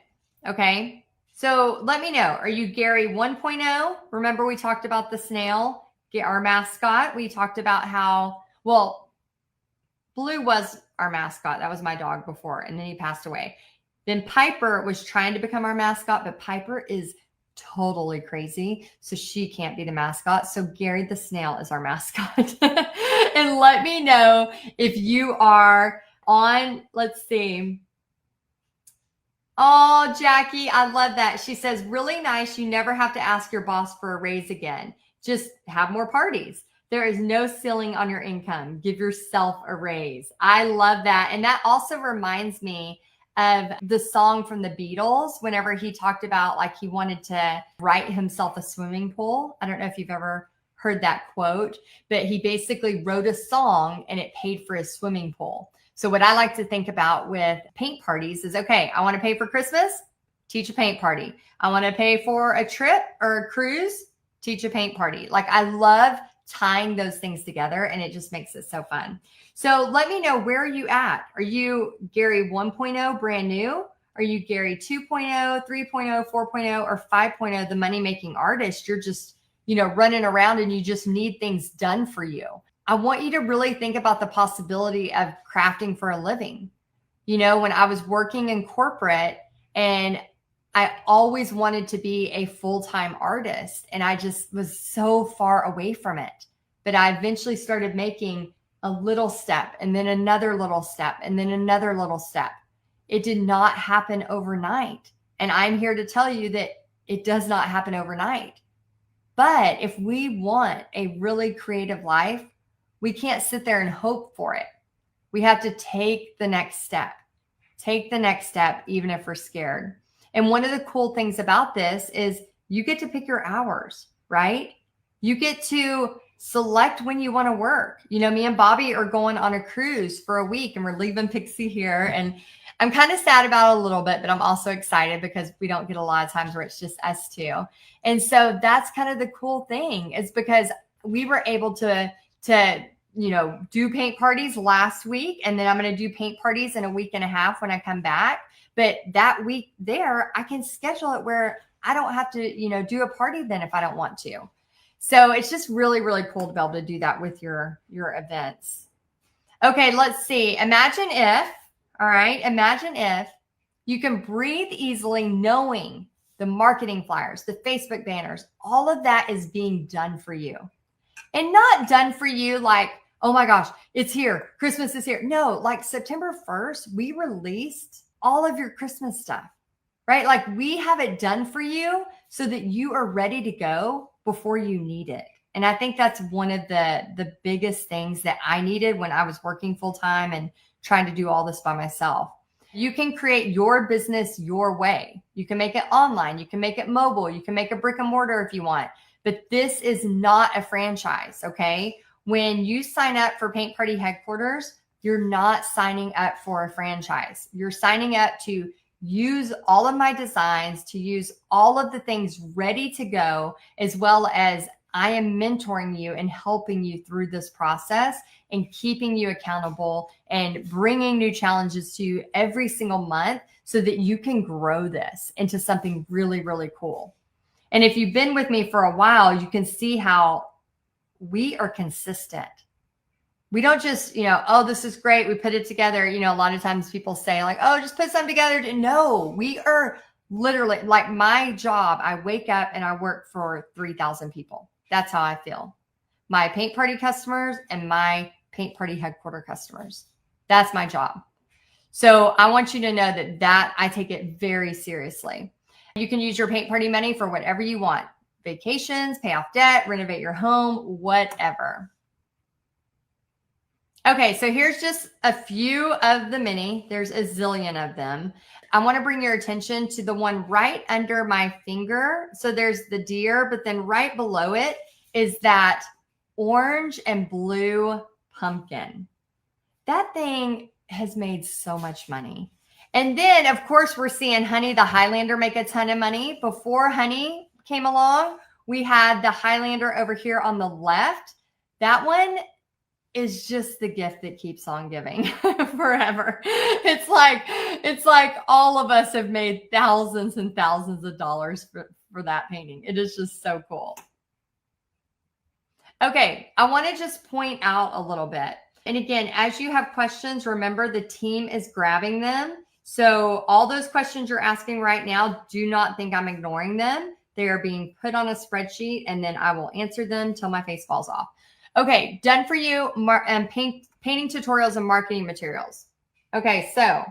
okay? So let me know, are you Gary 1.0? Remember we talked about the snail, our mascot. We talked about how, well, Blue was our mascot. That was my dog before, and then he passed away. Then Piper was trying to become our mascot, but Piper is totally crazy, so she can't be the mascot. So Gary the snail is our mascot. And let me know if you are on, let's see. Oh, Jackie, I love that. She says, really nice. You never have to ask your boss for a raise again. Just have more parties. There is no ceiling on your income. Give yourself a raise. I love that. And that also reminds me of the song from the Beatles, whenever he talked about like he wanted to write himself a swimming pool. I don't know if you've ever heard that quote, but he basically wrote a song and it paid for his swimming pool. So what I like to think about with paint parties is, okay, I want to pay for Christmas, teach a paint party. I want to pay for a trip or a cruise, teach a paint party. Like I love tying those things together and it just makes it so fun. So let me know, where are you at? Are you Gary 1.0 brand new? Are you Gary 2.0, 3.0, 4.0, or 5.0, the money making artist? You're just, running around and you just need things done for you. I want you to really think about the possibility of crafting for a living. When I was working in corporate, and I always wanted to be a full-time artist, and I just was so far away from it. But I eventually started making a little step, and then another little step, and then another little step. It did not happen overnight. And I'm here to tell you that it does not happen overnight. But if we want a really creative life, we can't sit there and hope for it. We have to take the next step. Take the next step, even if we're scared. And one of the cool things about this is you get to pick your hours, right? You get to select when you want to work. Me and Bobby are going on a cruise for a week, and we're leaving Pixie here. And I'm kind of sad about it a little bit, but I'm also excited because we don't get a lot of times where it's just us two. And so that's kind of the cool thing, is because we were able to do paint parties last week, and then I'm going to do paint parties in a week and a half when I come back. But that week there, I can schedule it where I don't have to, do a party then if I don't want to. So it's just really, really cool to be able to do that with your events. Okay, let's see. Imagine if you can breathe easily knowing the marketing flyers, the Facebook banners, all of that is being done for you. And not done for you like, oh my gosh, it's here. Christmas is here. No, like September 1st, we released all of your Christmas stuff, right? Like we have it done for you so that you are ready to go before you need it. And I think that's one of the biggest things that I needed when I was working full time and trying to do all this by myself. You can create your business your way. You can make it online. You can make it mobile. You can make a brick and mortar if you want. But this is not a franchise, okay? When you sign up for Paint Party Headquarters, you're not signing up for a franchise. You're signing up to use all of my designs, to use all of the things ready to go, as well as I am mentoring you and helping you through this process and keeping you accountable and bringing new challenges to you every single month so that you can grow this into something really, really cool. And if you've been with me for a while, you can see how we are consistent. We don't just, oh, this is great, we put it together. A lot of times people say like, oh, just put something together. No, we are literally, like my job, I wake up and I work for 3,000 people. That's how I feel. My paint party customers and my paint party headquarter customers. That's my job. So I want you to know that I take it very seriously. You can use your paint party money for whatever you want. Vacations, pay off debt, renovate your home, whatever. Okay, so here's just a few of the many. There's a zillion of them. I want to bring your attention to the one right under my finger. So there's the deer, but then right below it is that orange and blue pumpkin. That thing has made so much money. And then, of course, we're seeing Honey the Highlander make a ton of money. Before Honey came along, we had the Highlander over here on the left. That one is just the gift that keeps on giving forever. It's like all of us have made thousands and thousands of dollars for that painting. It is just so cool. Okay, I want to just point out a little bit. And again, as you have questions, remember the team is grabbing them. So all those questions you're asking right now, do not think I'm ignoring them. They are being put on a spreadsheet, and then I will answer them till my face falls off. Okay, done for you. Painting tutorials and marketing materials. Okay, so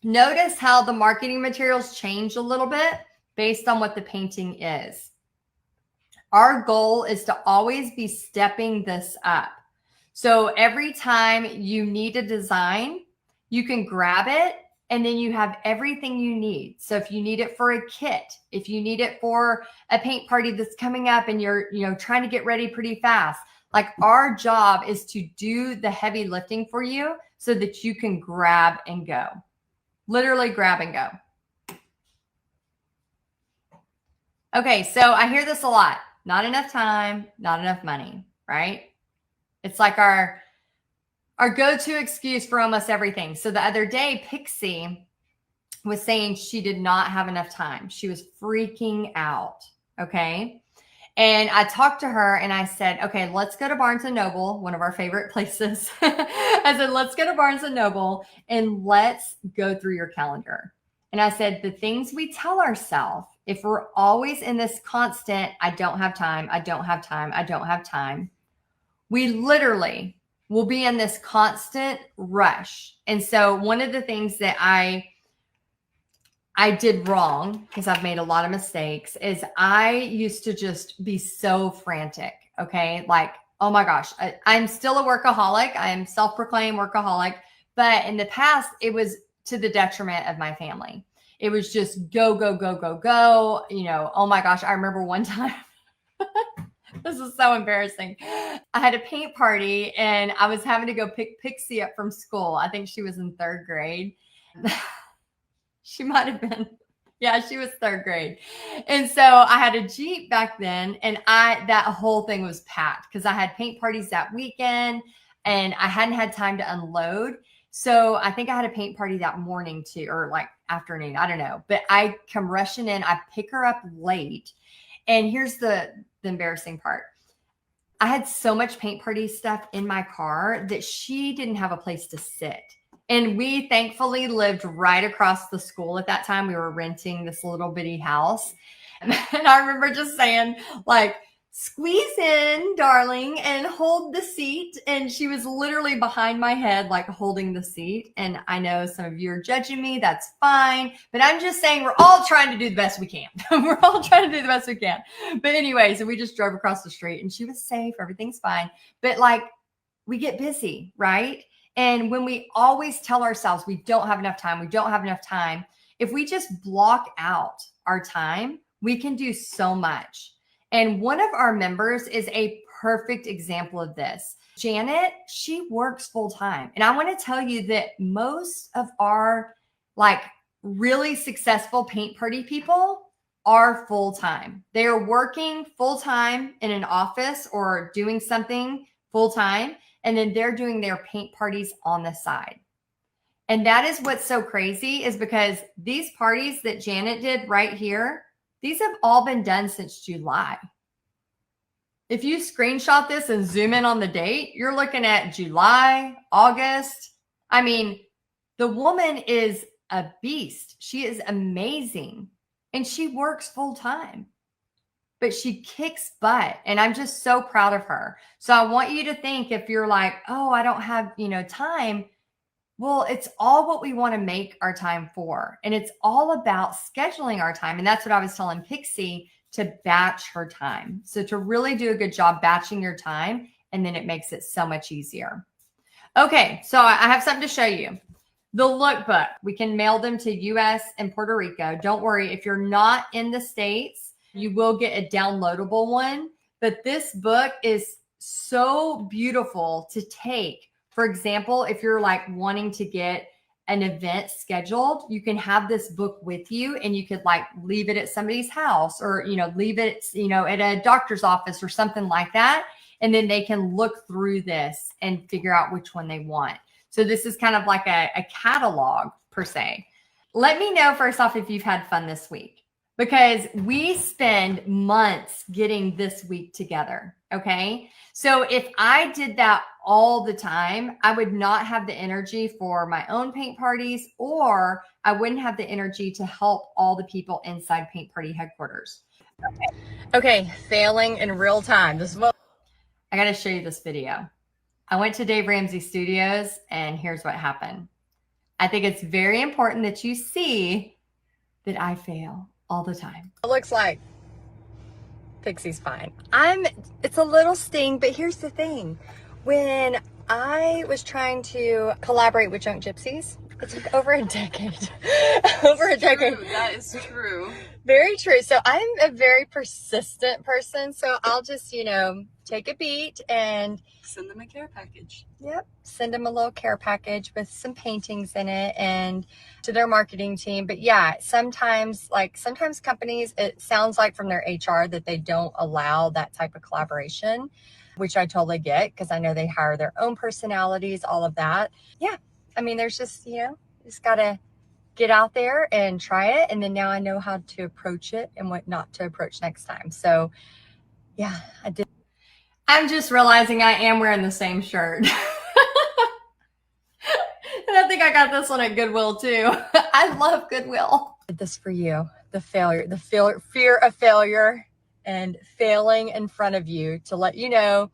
notice how the marketing materials change a little bit based on what the painting is. Our goal is to always be stepping this up. So every time you need a design, you can grab it and then you have everything you need. So if you need it for a kit, if you need it for a paint party that's coming up and you're, trying to get ready pretty fast, like our job is to do the heavy lifting for you so that you can grab and go. Literally grab and go. Okay, so I hear this a lot. Not enough time, not enough money, right? It's like our our go-to excuse for almost everything. So the other day, Pixie was saying she did not have enough time. She was freaking out. Okay. And I talked to her and I said, okay, let's go to Barnes and Noble, one of our favorite places. I said, let's go to Barnes and Noble and let's go through your calendar. And I said, the things we tell ourselves, if we're always in this constant, I don't have time, I don't have time, I don't have time, we literally will be in this constant rush. And so one of the things that I did wrong, because I've made a lot of mistakes, is I used to just be so frantic. Okay. Like, oh my gosh, I'm still a workaholic. I am self-proclaimed workaholic. But in the past, it was to the detriment of my family. It was just go, go, go, go, go. You know, oh my gosh. I remember one time, this is so embarrassing. I had a paint party and I was having to go pick Pixie up from school. I think she was in 3rd grade. She might have been. Yeah, she was 3rd grade. And so I had a Jeep back then, and that whole thing was packed because I had paint parties that weekend and I hadn't had time to unload. So I think I had a paint party that morning too, or like afternoon. I don't know. But I come rushing in, I pick her up late. And here's the embarrassing part. I had so much paint party stuff in my car that she didn't have a place to sit. And we thankfully lived right across the school at that time. We were renting this little bitty house. And I remember just saying, like, squeeze in, darling, and hold the seat. And she was literally behind my head, like holding the seat. And I know some of you are judging me. That's fine. But I'm just saying we're all trying to do the best we can. We're all trying to do the best we can. But anyway, so we just drove across the street and she was safe. Everything's fine. But like, we get busy, right? And when we always tell ourselves we don't have enough time, we don't have enough time, if we just block out our time, we can do so much. And one of our members is a perfect example of this. Janet, she works full time. And I want to tell you that most of our like really successful paint party people are full time. They are working full time in an office or doing something full time. And then they're doing their paint parties on the side. And that is what's so crazy is because these parties that Janet did right here, these have all been done since July. If you screenshot this and zoom in on the date, you're looking at July, August. I mean, the woman is a beast. She is amazing. And she works full time. But she kicks butt. And I'm just so proud of her. So I want you to think if you're like, oh, I don't have, time. Well, it's all what we want to make our time for. And it's all about scheduling our time. And that's what I was telling Pixie, to batch her time. So to really do a good job batching your time, and then it makes it so much easier. Okay, so I have something to show you. The lookbook, we can mail them to US and Puerto Rico. Don't worry, if you're not in the States, you will get a downloadable one. But this book is so beautiful to take. For example, if you're like wanting to get an event scheduled, you can have this book with you and you could like leave it at somebody's house or, leave it, at a doctor's office or something like that. And then they can look through this and figure out which one they want. So this is kind of like a catalog per se. Let me know first off if you've had fun this week, because we spend months getting this week together. Okay. So if I did that all the time, I would not have the energy for my own paint parties, or I wouldn't have the energy to help all the people inside Paint Party headquarters. Okay. Failing in real time. This is what I got to show you this video. I went to Dave Ramsey Studios and here's what happened. I think it's very important that you see that I fail all the time. It looks like Pixie's fine. It's a little sting, but here's the thing. When I was trying to collaborate with Junk Gypsies, it took over a decade. Over a decade. True. That is true. Very true. So I'm a very persistent person. So I'll just, take a beat and send them a care package. Yep. Send them a little care package with some paintings in it and to their marketing team. But yeah, sometimes companies, it sounds like from their HR that they don't allow that type of collaboration. which I totally get because I know they hire their own personalities, all of that. Yeah. I mean, there's just, just got to get out there and try it. And then now I know how to approach it and what not to approach next time. So yeah, I did. I'm just realizing I am wearing the same shirt. And I think I got this one at Goodwill too. I love Goodwill. I did this for you. The fear of failure and failing in front of you to let you know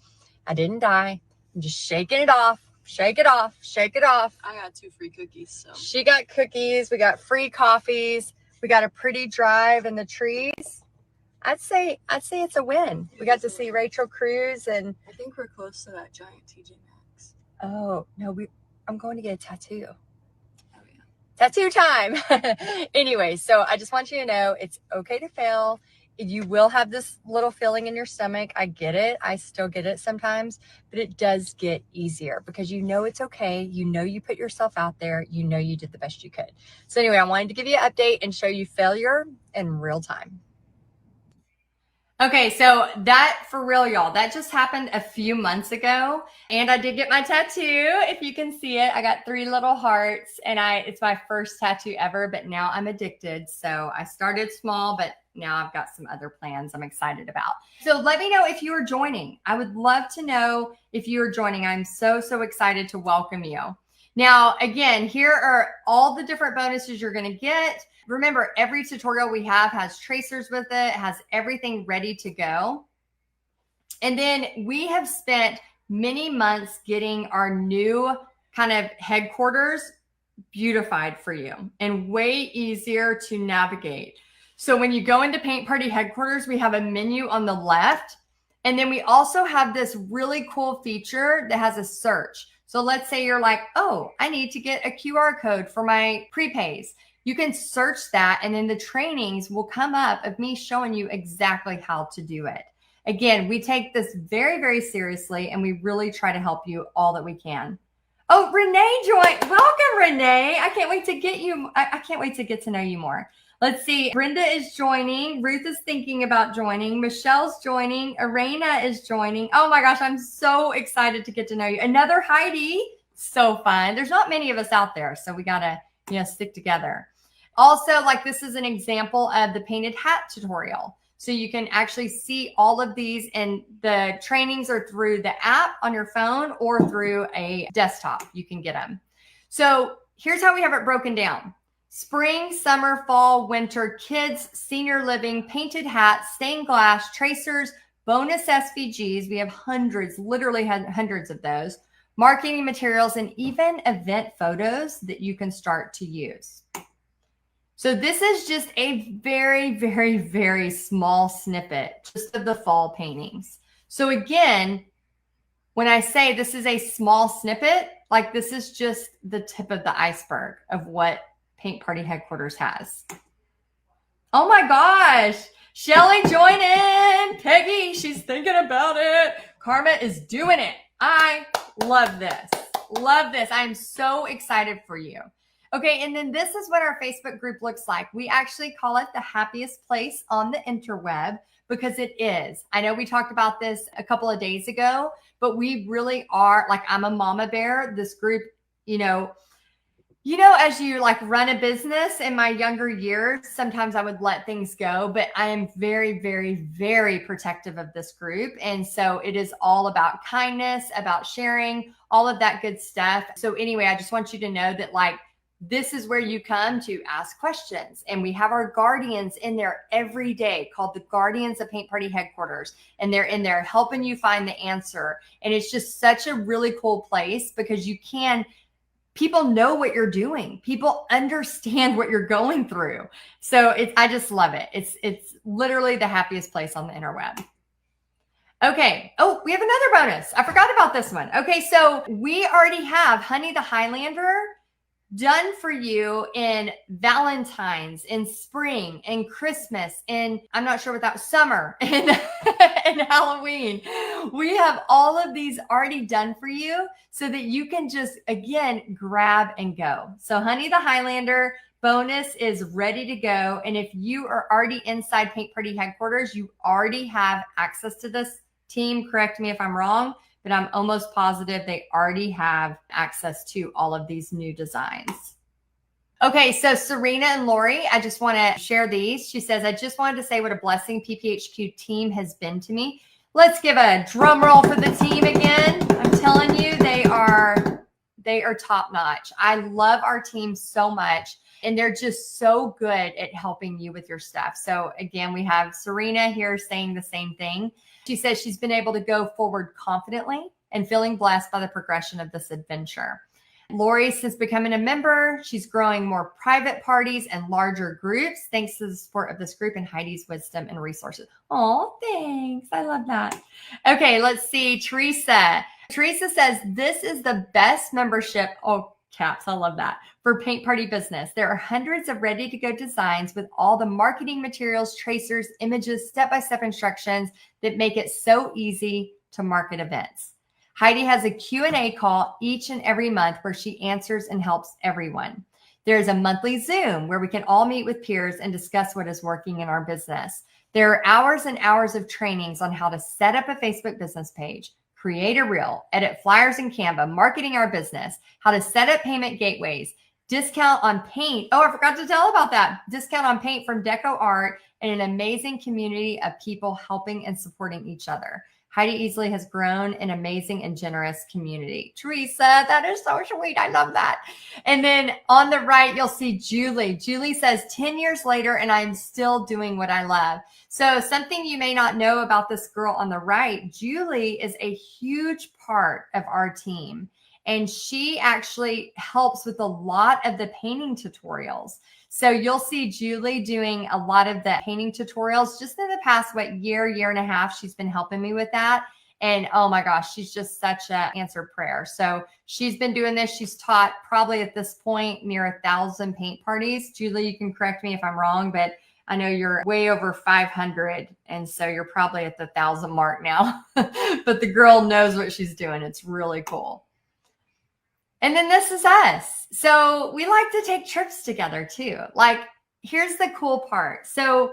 I didn't die. I'm just shaking it off. Shake it off. Shake it off. I got 2 free cookies, so. She got cookies. We got free coffees. We got a pretty drive in the trees. I'd say it's a win. We got to see Rachel Cruz, and I think we're close to that giant TJ Maxx. oh no, I'm going to get a tattoo. Oh yeah. Tattoo time. Anyway, so I just want you to know it's okay to fail. You will have this little feeling in your stomach. I get it. I still get it sometimes, but it does get easier because you know it's okay. You know you put yourself out there. You know you did the best you could. So anyway, I wanted to give you an update and show you failure in real time. Okay, so that for real, y'all, that just happened a few months ago. And I did get my tattoo. If you can see it, I got 3 little hearts, and it's my first tattoo ever, but now I'm addicted. So I started small, but now I've got some other plans I'm excited about. So let me know if you are joining. I would love to know if you are joining. I'm so excited to welcome you. Now, again, here are all the different bonuses you're going to get. Remember, every tutorial we have has tracers with it, has everything ready to go. And then we have spent many months getting our new kind of headquarters beautified for you and way easier to navigate. So when you go into Paint Party headquarters, we have a menu on the left. And then we also have this really cool feature that has a search. So let's say you're like, oh, I need to get a QR code for my prepays. You can search that, and then the trainings will come up of me showing you exactly how to do it. Again, we take this very seriously, and we really try to help you all that we can. Oh, Renee joined. Welcome, Renee. I can't wait to get you. I can't wait to get to know you more. Let's see. Brenda is joining. Ruth is thinking about joining. Michelle's joining. Arena is joining. Oh my gosh, I'm so excited to get to know you. Another Heidi. So fun. There's not many of us out there, so we got to stick together. Also, like this is an example of the painted hat tutorial. So you can actually see all of these, and the trainings are through the app on your phone or through a desktop. You can get them. So here's how we have it broken down. Spring, summer, fall, winter, kids, senior living, painted hats, stained glass, tracers, bonus SVGs. We have hundreds, literally hundreds of those. Marketing materials, and even event photos that you can start to use. So this is just a very small snippet just of the fall paintings. So again, when I say this is a small snippet, like this is just the tip of the iceberg of what Paint Party headquarters has. Oh my gosh. Shelly, join in. Peggy, she's thinking about it. Karma is doing it. I love this. Love this. I'm so excited for you. Okay, and then this is what our Facebook group looks like. We actually call it the happiest place on the interweb because it is. I know we talked about this a couple of days ago, but we really are, like, I'm a mama bear. This group, as you like run a business in my younger years, sometimes I would let things go, but I am very protective of this group. And so it is all about kindness, about sharing, all of that good stuff. So anyway, I just want you to know that, like, this is where you come to ask questions. And we have our guardians in there every day called the Guardians of Paint Party Headquarters. And they're in there helping you find the answer. And it's just such a really cool place because people know what you're doing. People understand what you're going through. So I just love it. It's literally the happiest place on the interweb. Okay. Oh, we have another bonus. I forgot about this one. Okay. So we already have Honey the Highlander done for you in Valentine's, in spring, in Christmas, in, I'm not sure what that was, summer, and Halloween. We have all of these already done for you so that you can just, again, grab and go. So Honey the Highlander bonus is ready to go. And if you are already inside Paint Party headquarters, you already have access to this Team, correct me if I'm wrong, but I'm almost positive they already have access to all of these new designs. Okay, so Serena and Lori, I just want to share these. She says, I just wanted to say what a blessing PPHQ team has been to me. Let's give a drum roll for the team again. I'm telling you, they are top notch. I love our team so much, and they're just so good at helping you with your stuff. So again, we have Serena here saying the same thing. She says she's been able to go forward confidently and feeling blessed by the progression of this adventure. Lori, since becoming a member, she's growing more private parties and larger groups thanks to the support of this group and Heidi's wisdom and resources. Oh, thanks. I love that. Okay, let's see. Teresa. Teresa says, this is the best membership. Oh, caps. I love that. For Paint Party Business. There are hundreds of ready-to-go designs with all the marketing materials, tracers, images, step-by-step instructions that make it so easy to market events. Heidi has a Q&A call each and every month where she answers and helps everyone. There is a monthly Zoom where we can all meet with peers and discuss what is working in our business. There are hours and hours of trainings on how to set up a Facebook business page, create a reel, edit flyers in Canva, marketing our business, how to set up payment gateways, discount on paint. Oh, I forgot to tell about that. Discount on paint from Deco Art, and an amazing community of people helping and supporting each other. Heidi easily has grown an amazing and generous community. Teresa, that is so sweet. I love that. And then on the right, you'll see Julie. Julie says, 10 years later, and I'm still doing what I love. So something you may not know about this girl on the right, Julie is a huge part of our team. And she actually helps with a lot of the painting tutorials. So you'll see Julie doing a lot of the painting tutorials just in the past, year and a half, she's been helping me with that. And oh my gosh, she's just such an answered prayer. So she's been doing this. She's taught probably at this point near 1,000 paint parties. Julie, you can correct me if I'm wrong, but I know you're way over 500. And so you're probably at the 1,000 mark now, but the girl knows what she's doing. It's really cool. And then this is us. So we like to take trips together too. Like, here's the cool part. So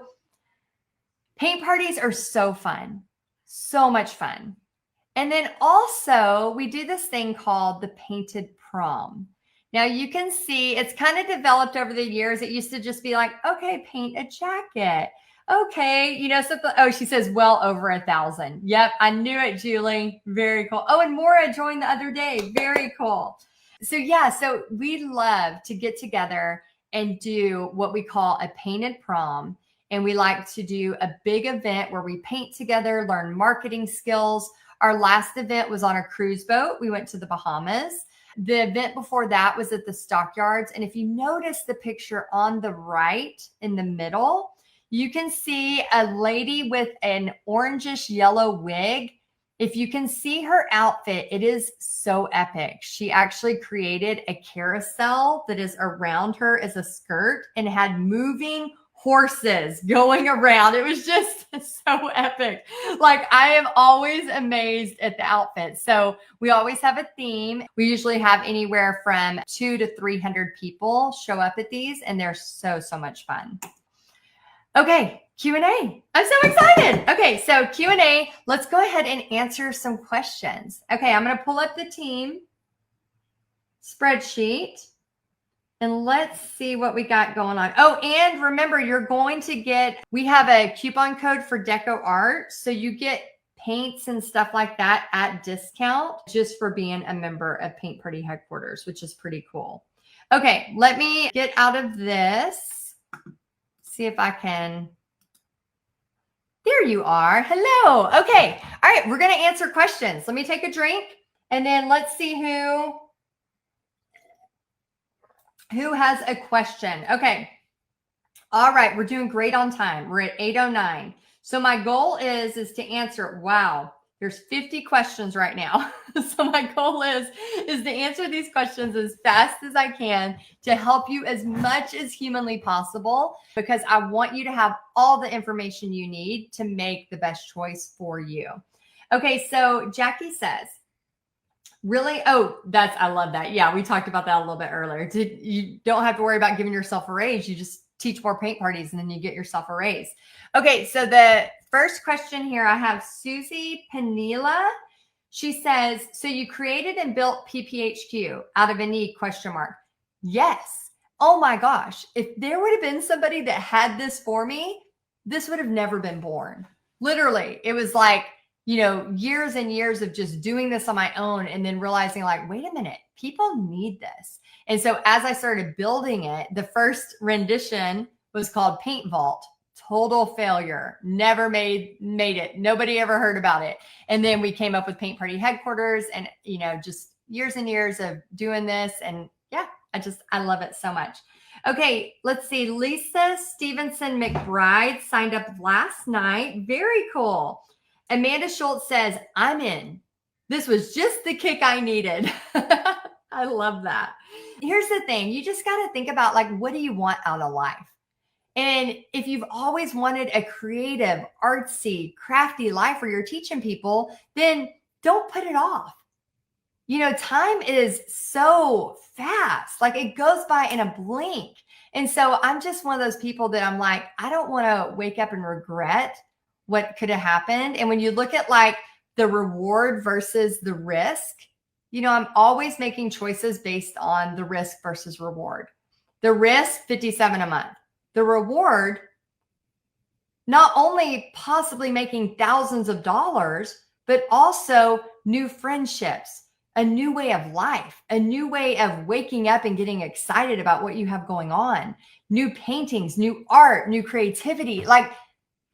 paint parties are so fun, so much fun. And then also we do this thing called the painted prom. Now you can see it's kind of developed over the years. It used to just be like, okay, paint a jacket. Okay, you know, something. Oh, she says well over 1,000. Yep, I knew it, Julie. Very cool. Oh, and Maura joined the other day. Very cool. So yeah, so we love to get together and do what we call a painted prom. And we like to do a big event where we paint together, learn marketing skills. Our last event was on a cruise boat. We went to the Bahamas. The event before that was at the Stockyards. And if you notice the picture on the right in the middle, you can see a lady with an orangish yellow wig. If you can see her outfit, it is so epic. She actually created a carousel that is around her as a skirt and had moving horses going around. It was just so epic. Like, I am always amazed at the outfits. So we always have a theme. We usually have anywhere from 200 to 300 people show up at these, and they're so much fun. Okay, Q&A. I'm so excited. Okay, so Q&A, let's go ahead and answer some questions. Okay, I'm going to pull up the team spreadsheet and let's see what we got going on. Oh, and remember, you're going to get, we have a coupon code for Deco Art. So you get paints and stuff like that at discount just for being a member of Paint Party Headquarters, which is pretty cool. Okay, let me get out of this. See if I can. There you are. Hello. Okay. All right. We're going to answer questions. Let me take a drink and then let's see who has a question. Okay. All right. We're doing great on time. We're at 8:09. So my goal is to answer. Wow. There's 50 questions right now. So my goal is to answer these questions as fast as I can to help you as much as humanly possible, because I want you to have all the information you need to make the best choice for you. Okay, so Jackie says, really? Oh, I love that. Yeah, we talked about that a little bit earlier. You don't have to worry about giving yourself a raise. You just teach more paint parties and then you get yourself a raise. Okay, so the First question here, I have Susie Panila. She says, so you created and built PPHQ out of a need, question mark. Yes. Oh my gosh. If there would have been somebody that had this for me, this would have never been born. Literally, it was like, years and years of just doing this on my own and then realizing like, wait a minute, people need this. And so as I started building it, the first rendition was called Paint Vault. Total failure. Never made it. Nobody ever heard about it. And then we came up with Paint Party Headquarters and, just years and years of doing this. And yeah, I love it so much. Okay, let's see. Lisa Stevenson McBride signed up last night. Very cool. Amanda Schultz says, I'm in. This was just the kick I needed. I love that. Here's the thing. You just got to think about like, what do you want out of life? And if you've always wanted a creative, artsy, crafty life where you're teaching people, then don't put it off. Time is so fast. Like it goes by in a blink. And so I'm just one of those people that I'm like, I don't want to wake up and regret what could have happened. And when you look at like the reward versus the risk, I'm always making choices based on the risk versus reward. The risk, $57 a month. The reward, not only possibly making thousands of dollars, but also new friendships, a new way of life, a new way of waking up and getting excited about what you have going on, new paintings, new art, new creativity. Like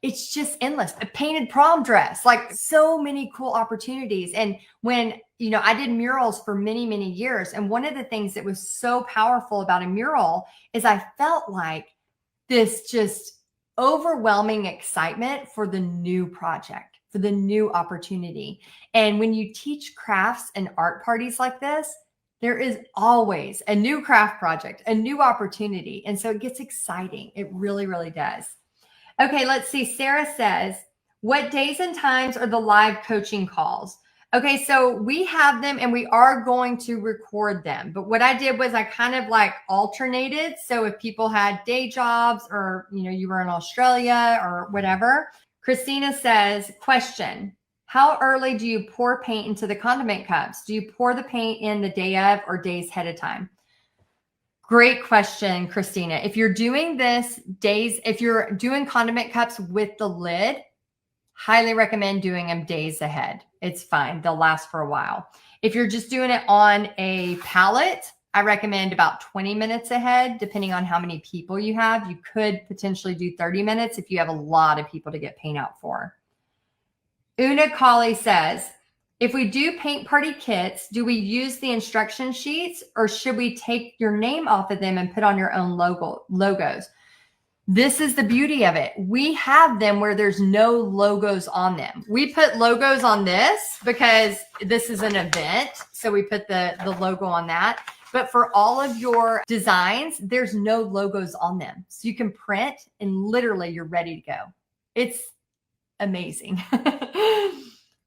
it's just endless. A painted prom dress, like so many cool opportunities. And when, I did murals for many, many years. And one of the things that was so powerful about a mural is I felt like this just overwhelming excitement for the new project, for the new opportunity. And when you teach crafts and art parties like this, there is always a new craft project, a new opportunity. And so it gets exciting. It really, really does. Okay, let's see. Sarah says, what days and times are the live coaching calls? Okay, so we have them and we are going to record them. But what I did was I kind of like alternated. So if people had day jobs or, you were in Australia or whatever. Christina says, question, how early do you pour paint into the condiment cups? Do you pour the paint in the day of or days ahead of time? Great question, Christina. If you're doing this if you're doing condiment cups with the lid, highly recommend doing them days ahead. It's fine. They'll last for a while. If you're just doing it on a pallet, I recommend about 20 minutes ahead, depending on how many people you have. You could potentially do 30 minutes if you have a lot of people to get paint out for. Una Colley says, if we do paint party kits, do we use the instruction sheets or should we take your name off of them and put on your own logos? This is the beauty of it. We have them where there's no logos on them. We put logos on this because this is an event. So we put the logo on that. But for all of your designs, there's no logos on them. So you can print and literally you're ready to go. It's amazing.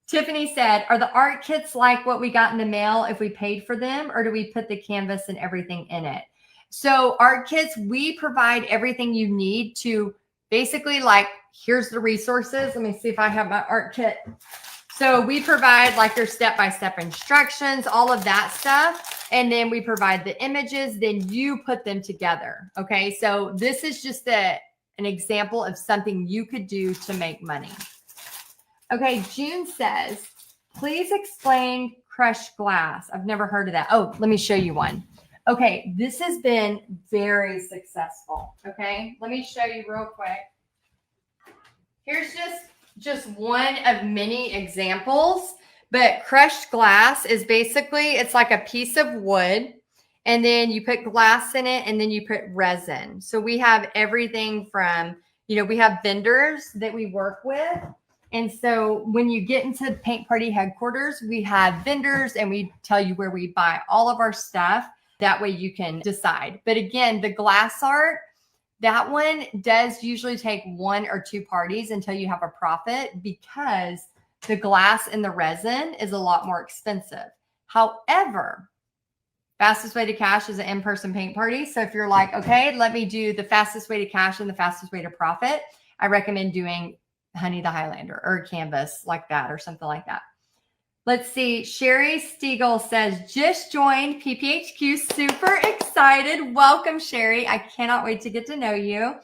Tiffany said, are the art kits like what we got in the mail if we paid for them, or do we put the canvas and everything in it? So art kits, we provide everything you need to basically like, here's the resources. Let me see if I have my art kit. So we provide like your step-by-step instructions, all of that stuff. And then we provide the images, then you put them together. Okay. So this is just an example of something you could do to make money. Okay. June says, please explain crushed glass. I've never heard of that. Oh, let me show you one. Okay, this has been very successful. Okay, let me show you real quick. Here's just one of many examples, but crushed glass is basically, it's like a piece of wood and then you put glass in it and then you put resin. So we have everything from, we have vendors that we work with. And so when you get into Paint Party Headquarters, we have vendors and we tell you where we buy all of our stuff. That way you can decide. But again, the glass art, that one does usually take 1 or 2 parties until you have a profit because the glass and the resin is a lot more expensive. However, fastest way to cash is an in-person paint party. So if you're like, okay, let me do the fastest way to cash and the fastest way to profit, I recommend doing Honey the Highlander or a canvas like that or something like that. Let's see. Sherry Stiegel says, just joined PPHQ. Super excited. Welcome, Sherry. I cannot wait to get to know you.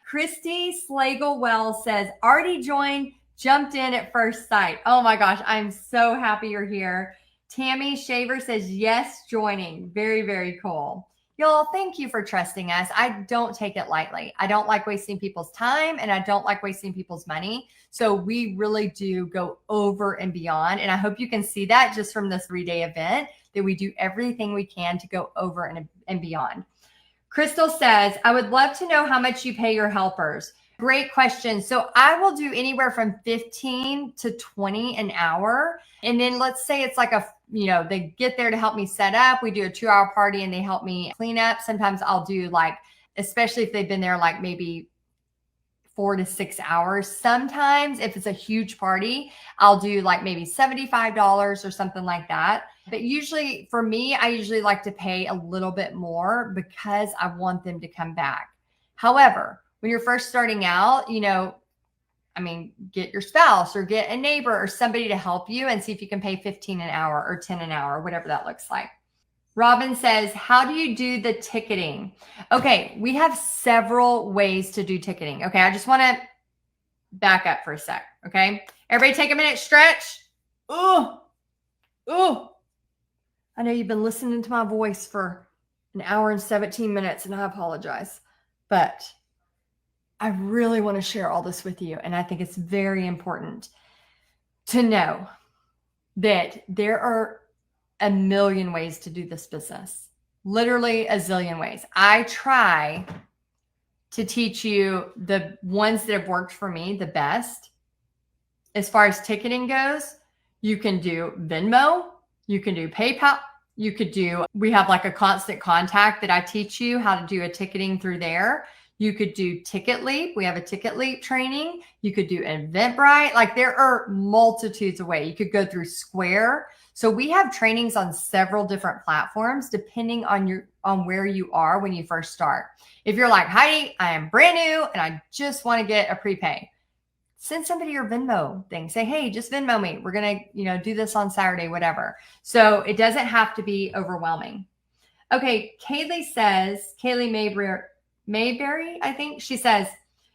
Christy Slagle-Wells says, already joined, jumped in at first sight. Oh my gosh, I'm so happy you're here. Tammy Shaver says, yes, joining. Very, very cool. Y'all, thank you for trusting us. I don't take it lightly. I don't like wasting people's time and I don't like wasting people's money. So we really do go over and beyond. And I hope you can see that just from this 3-day event, that we do everything we can to go over and beyond. Crystal says, I would love to know how much you pay your helpers. Great question. So I will do anywhere from 15 to 20 an hour. And then let's say it's like they get there to help me set up. We do a 2-hour party and they help me clean up. Sometimes I'll do especially if they've been there maybe 4 to 6 hours. Sometimes if it's a huge party, I'll do maybe $75 or something like that. But usually for me, I usually like to pay a little bit more because I want them to come back. However, when you're first starting out, get your spouse or get a neighbor or somebody to help you and see if you can pay 15 an hour or 10 an hour, whatever that looks like. Robin says, how do you do the ticketing? Okay, we have several ways to do ticketing. Okay, I just want to back up for a sec. Okay, everybody take a minute, stretch. Ooh. I know you've been listening to my voice for an hour and 17 minutes, and I apologize. But I really want to share all this with you. And I think it's very important to know that there are a million ways to do this business, literally a zillion ways. I try to teach you the ones that have worked for me the best. As far as ticketing goes, you can do Venmo, you can do PayPal, we have a constant contact that I teach you how to do a ticketing through there. You could do Ticket Leap. We have a Ticket Leap training. You could do Eventbrite. There are multitudes of ways. You could go through Square. So we have trainings on several different platforms depending on where you are when you first start. If you're like, Heidi, I am brand new and I just want to get a prepay, send somebody your Venmo thing. Say, hey, just Venmo me. We're going to, do this on Saturday, whatever. So it doesn't have to be overwhelming. Okay. Kaylee Mayberry, I think she says,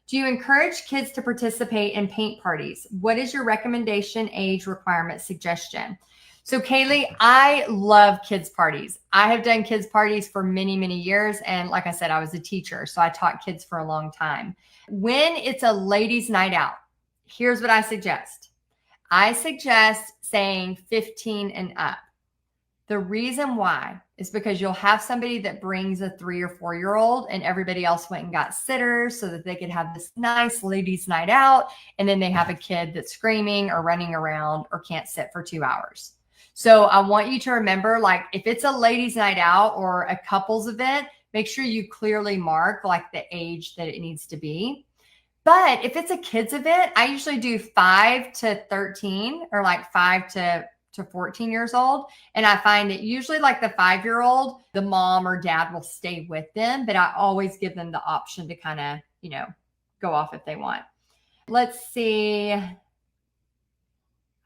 do you encourage kids to participate in paint parties? What is your recommendation, age requirement, suggestion? So Kaylee, I love kids parties. I have done kids parties for many, many years. And like I said, I was a teacher, so I taught kids for a long time. When it's a ladies' night out, here's what I suggest. I suggest saying 15 and up. The reason why is because you'll have somebody that brings a 3 or 4-year-old and everybody else went and got sitters so that they could have this nice ladies' night out. And then they have a kid that's screaming or running around or can't sit for 2 hours. So I want you to remember, if it's a ladies' night out or a couples event, make sure you clearly mark the age that it needs to be. But if it's a kids event, I usually do 5 to 13 or 5 to 14 years old. And I find that usually the 5-year-old, the mom or dad will stay with them, but I always give them the option to kind of, go off if they want. Let's see.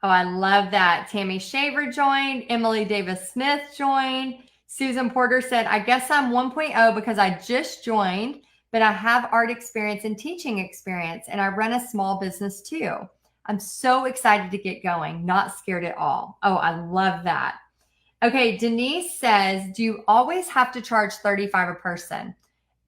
Oh, I love that. Tammy Shaver joined. Emily Davis Smith joined. Susan Porter said, I guess I'm 1.0 because I just joined, but I have art experience and teaching experience, and I run a small business too. I'm so excited to get going, not scared at all. Oh, I love that. Okay, Denise says, do you always have to charge $35 a person?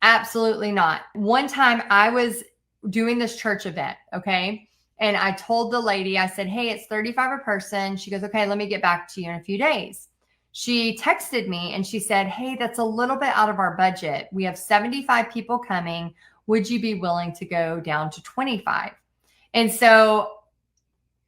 Absolutely not. One time I was doing this church event, okay? And I told the lady, I said, hey, it's $35 a person. She goes, okay, let me get back to you in a few days. She texted me and she said, hey, that's a little bit out of our budget. We have 75 people coming. Would you be willing to go down to 25? And so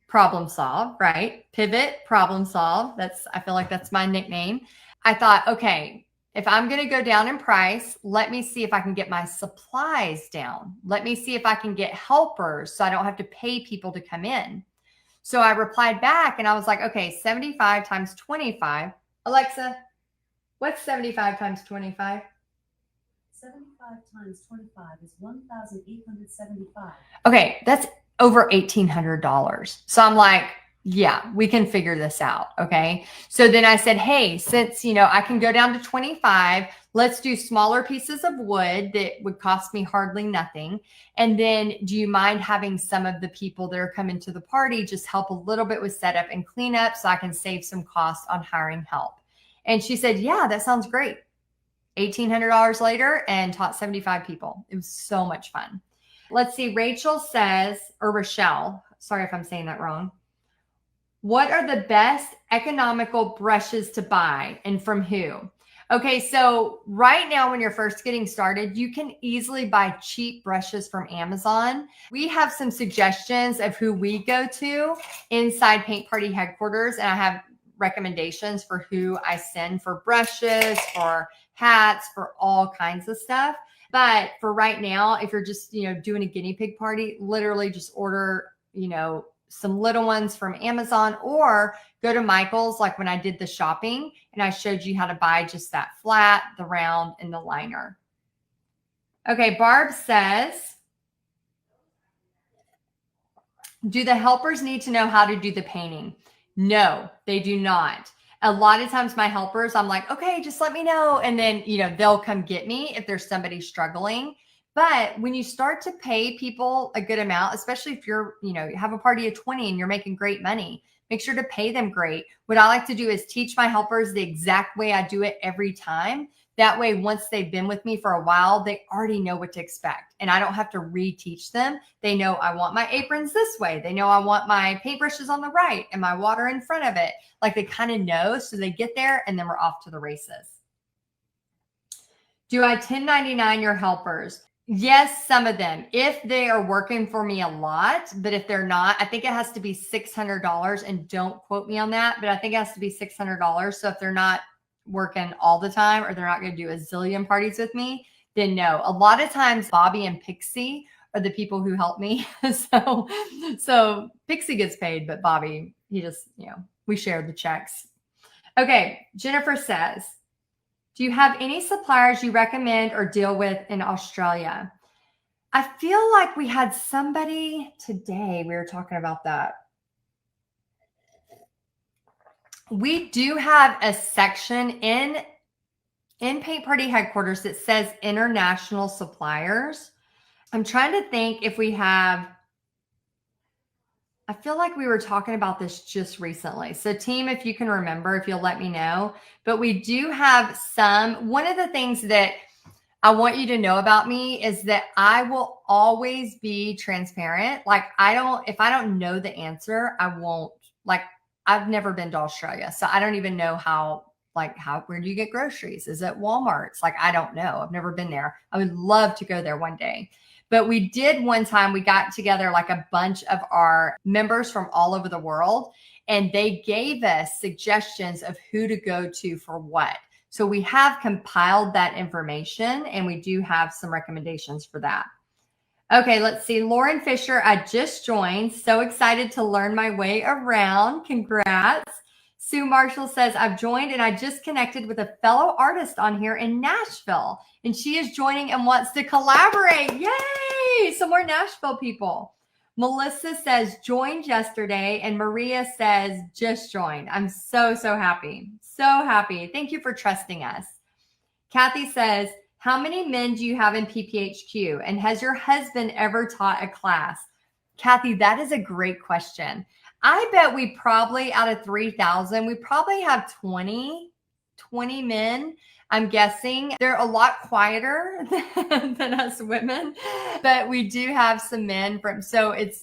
problem solve, right? Pivot, problem solve. I feel like that's my nickname. I thought, okay, if I'm going to go down in price, let me see if I can get my supplies down. Let me see if I can get helpers so I don't have to pay people to come in. So I replied back and I was like, okay, 75 times 25. Alexa, what's 75 times 25? 75 times 25 is 1,875. Okay, that's over $1,800. So I'm like, yeah, we can figure this out. Okay. So then I said, hey, since, I can go down to 25, let's do smaller pieces of wood that would cost me hardly nothing. And then do you mind having some of the people that are coming to the party just help a little bit with setup and cleanup so I can save some costs on hiring help? And she said, yeah, that sounds great. $1,800 later and taught 75 people. It was so much fun. Let's see. Rachel says, or Rochelle, sorry if I'm saying that wrong. What are the best economical brushes to buy and from who? Okay, so right now when you're first getting started, you can easily buy cheap brushes from Amazon. We have some suggestions of who we go to inside Paint Party headquarters, and I have recommendations for who I send for brushes, for hats, for all kinds of stuff. But for right now, if you're just, doing a guinea pig party, literally just order, some little ones from Amazon or go to Michael's, like when I did the shopping and I showed you how to buy just that flat, the round, and the liner. Okay, Barb says, do the helpers need to know how to do the painting? No, they do not. A lot of times my helpers, I'm like, okay, just let me know. And then, they'll come get me if there's somebody struggling. But when you start to pay people a good amount, especially if you're, you have a party of 20 and you're making great money, make sure to pay them great. What I like to do is teach my helpers the exact way I do it every time. That way, once they've been with me for a while, they already know what to expect. And I don't have to reteach them. They know I want my aprons this way. They know I want my paintbrushes on the right and my water in front of it. Like they kind of know. So they get there and then we're off to the races. Do I 1099 your helpers? Yes, some of them, if they are working for me a lot, but if they're not, I think it has to be $600, and don't quote me on that, but I think it has to be $600. So if they're not working all the time or they're not going to do a zillion parties with me, then no. A lot of times Bobby and Pixie are the people who help me. So Pixie gets paid, but Bobby, he just, we share the checks. Okay. Jennifer says, do you have any suppliers you recommend or deal with in Australia? I feel like we had somebody today, we were talking about that. We do have a section in Paint Party headquarters that says international suppliers. I'm trying to think if we have, I feel like we were talking about this just recently. So team, if you can remember, if you'll let me know, but we do have some. One of the things that I want you to know about me is that I will always be transparent. Like if I don't know the answer, I won't, like, I've never been to Australia. So I don't even know where do you get groceries? Is it Walmart's? Like, I don't know. I've never been there. I would love to go there one day. But we did one time, we got together like a bunch of our members from all over the world, and they gave us suggestions of who to go to for what. So we have compiled that information and we do have some recommendations for that. Okay, let's see. Lauren Fisher, I just joined. So excited to learn my way around. Congrats. Sue Marshall says, I've joined and I just connected with a fellow artist on here in Nashville. And she is joining and wants to collaborate. Yay! Some more Nashville people. Melissa says, joined yesterday. And Maria says, just joined. I'm so, so happy. So happy. Thank you for trusting us. Kathy says, how many men do you have in PPHQ? And has your husband ever taught a class? Kathy, that is a great question. I bet we probably, out of 3,000, we probably have 20 men. I'm guessing they're a lot quieter than us women, but we do have some men so it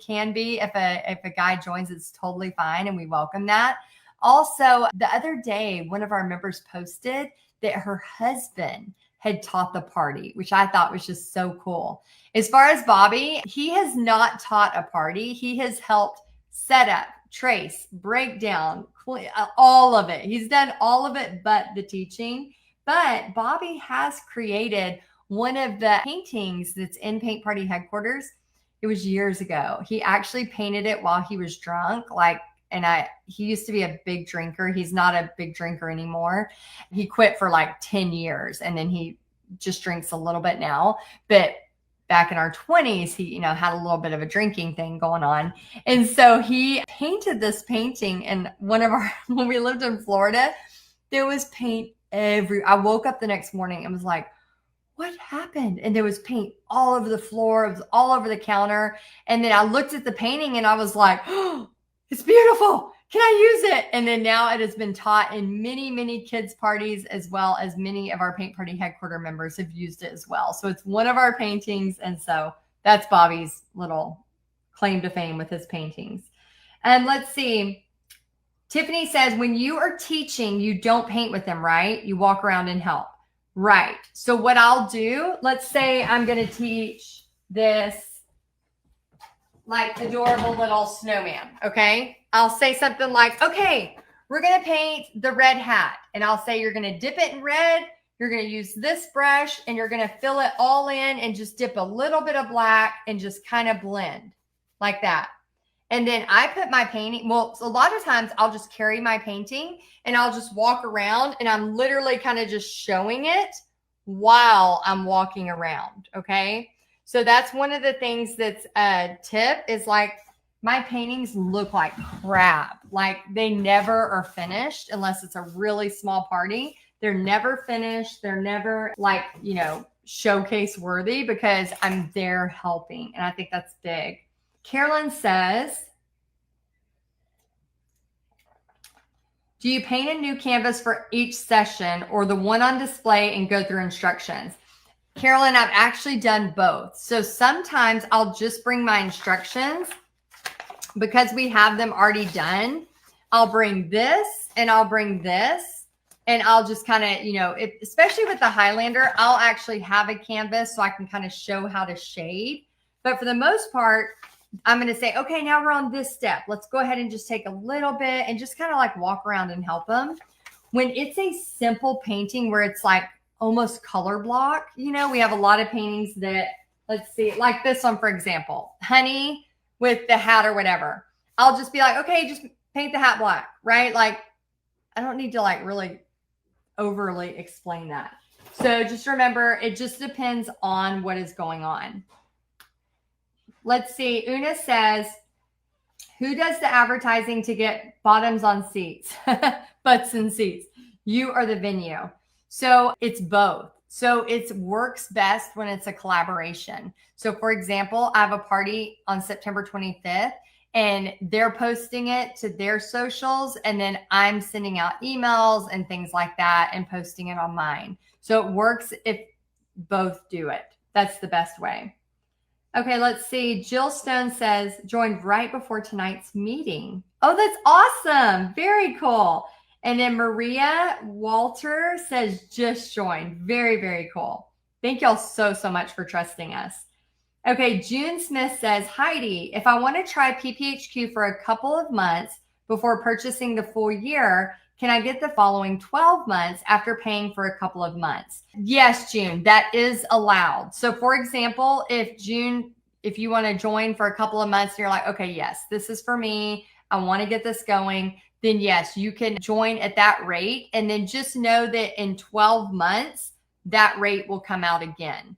can be, if a guy joins, it's totally fine. And we welcome that. Also, the other day, one of our members posted that her husband had taught the party, which I thought was just so cool. As far as Bobby, he has not taught a party. He has helped set up, trace, breakdown, all of it. He's done all of it but the teaching. But Bobby has created one of the paintings that's in Paint Party headquarters. It was years ago. He actually painted it while he was drunk. He used to be a big drinker. He's not a big drinker anymore. He quit for like 10 years and then he just drinks a little bit now. But back in our 20s, he, had a little bit of a drinking thing going on. And so he painted this painting, and when we lived in Florida, there was paint I woke up the next morning and was like, what happened? And there was paint all over the floor. It was all over the counter. And then I looked at the painting and I was like, oh, it's beautiful. Can I use it? And then now it has been taught in many, many kids' parties, as well as many of our paint party headquarter members have used it as well. So it's one of our paintings. And so that's Bobby's little claim to fame with his paintings. And let's see. Tiffany says, when you are teaching, you don't paint with them, right? You walk around and help. Right. So what I'll do, let's say I'm going to teach this like adorable little snowman. Okay. I'll say something like, okay, we're going to paint the red hat. And I'll say, you're going to dip it in red. You're going to use this brush and you're going to fill it all in and just dip a little bit of black and just kind of blend like that. And then I put my painting, well, a lot of times I'll just carry my painting and I'll just walk around and I'm literally kind of just showing it while I'm walking around. Okay. So that's one of the things that's a tip is like my paintings look like crap. Like they never are finished unless it's a really small party. They're never finished. They're never like, showcase worthy because I'm there helping. And I think that's big. Carolyn says, do you paint a new canvas for each session or the one on display and go through instructions? Carolyn, I've actually done both. So sometimes I'll just bring my instructions because we have them already done. I'll bring this and I'll bring this and I'll just kind of, especially with the Highlander, I'll actually have a canvas so I can kind of show how to shade. But for the most part, I'm going to say, okay, now we're on this step. Let's go ahead and just take a little bit and just kind of like walk around and help them. When it's a simple painting where it's like almost color block, we have a lot of paintings that, let's see, like this one, for example, honey with the hat or whatever. I'll just be like, okay, just paint the hat black, right? Like, I don't need to like really overly explain that. So just remember, it just depends on what is going on. Let's see. Una says, who does the advertising to get bottoms on seats, butts in seats? You are the venue. So it's both. So it works best when it's a collaboration. So for example, I have a party on September 25th and they're posting it to their socials. And then I'm sending out emails and things like that and posting it on mine. So it works if both do it. That's the best way. Okay, let's see. Jill Stone says, joined right before tonight's meeting. Oh, that's awesome. Very cool. And then Maria Walter says, just joined. Very, very cool. Thank y'all so much for trusting us. Okay, June Smith says, Heidi, if I want to try PPHQ for a couple of months before purchasing the full year, can I get the following 12 months after paying for a couple of months? Yes, June, that is allowed. So for example, if you want to join for a couple of months and you're like, okay, yes, this is for me, I want to get this going, then yes, you can join at that rate. And then just know that in 12 months, that rate will come out again.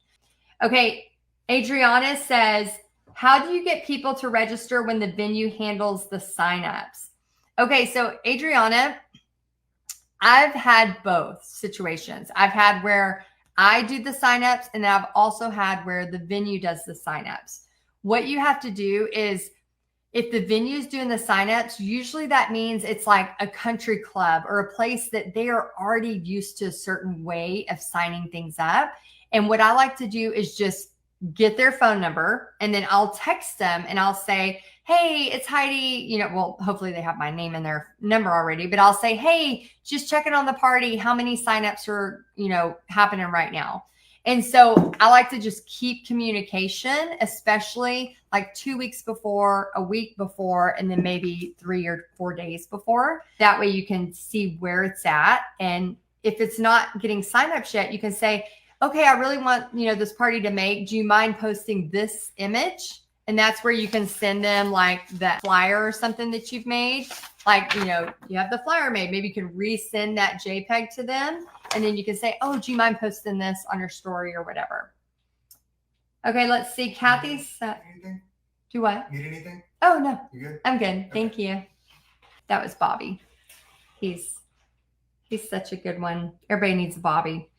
Okay, Adriana says, how do you get people to register when the venue handles the signups? Okay, so Adriana, I've had both situations. I've had where I do the signups and then I've also had where the venue does the signups. What you have to do is if the venue is doing the signups, usually that means it's like a country club or a place that they are already used to a certain way of signing things up. And what I like to do is just get their phone number and then I'll text them and I'll say, hey, it's Heidi, well, hopefully they have my name and their number already, but I'll say, hey, just checking on the party. How many signups are, happening right now? And so I like to just keep communication, especially like 2 weeks before, a week before, and then maybe 3 or 4 days before. That way you can see where it's at. And if it's not getting signups yet, you can say, okay, I really want, this party to make, do you mind posting this image? And that's where you can send them like that flyer or something that you've made. Like, you have the flyer made. Maybe you can resend that JPEG to them. And then you can say, oh, do you mind posting this on your story or whatever? Okay, let's see. Kathy said, Anything? do what? Need anything? Oh, no, You good? I'm good. Thank you. That was Bobby. He's such a good one. Everybody needs a Bobby.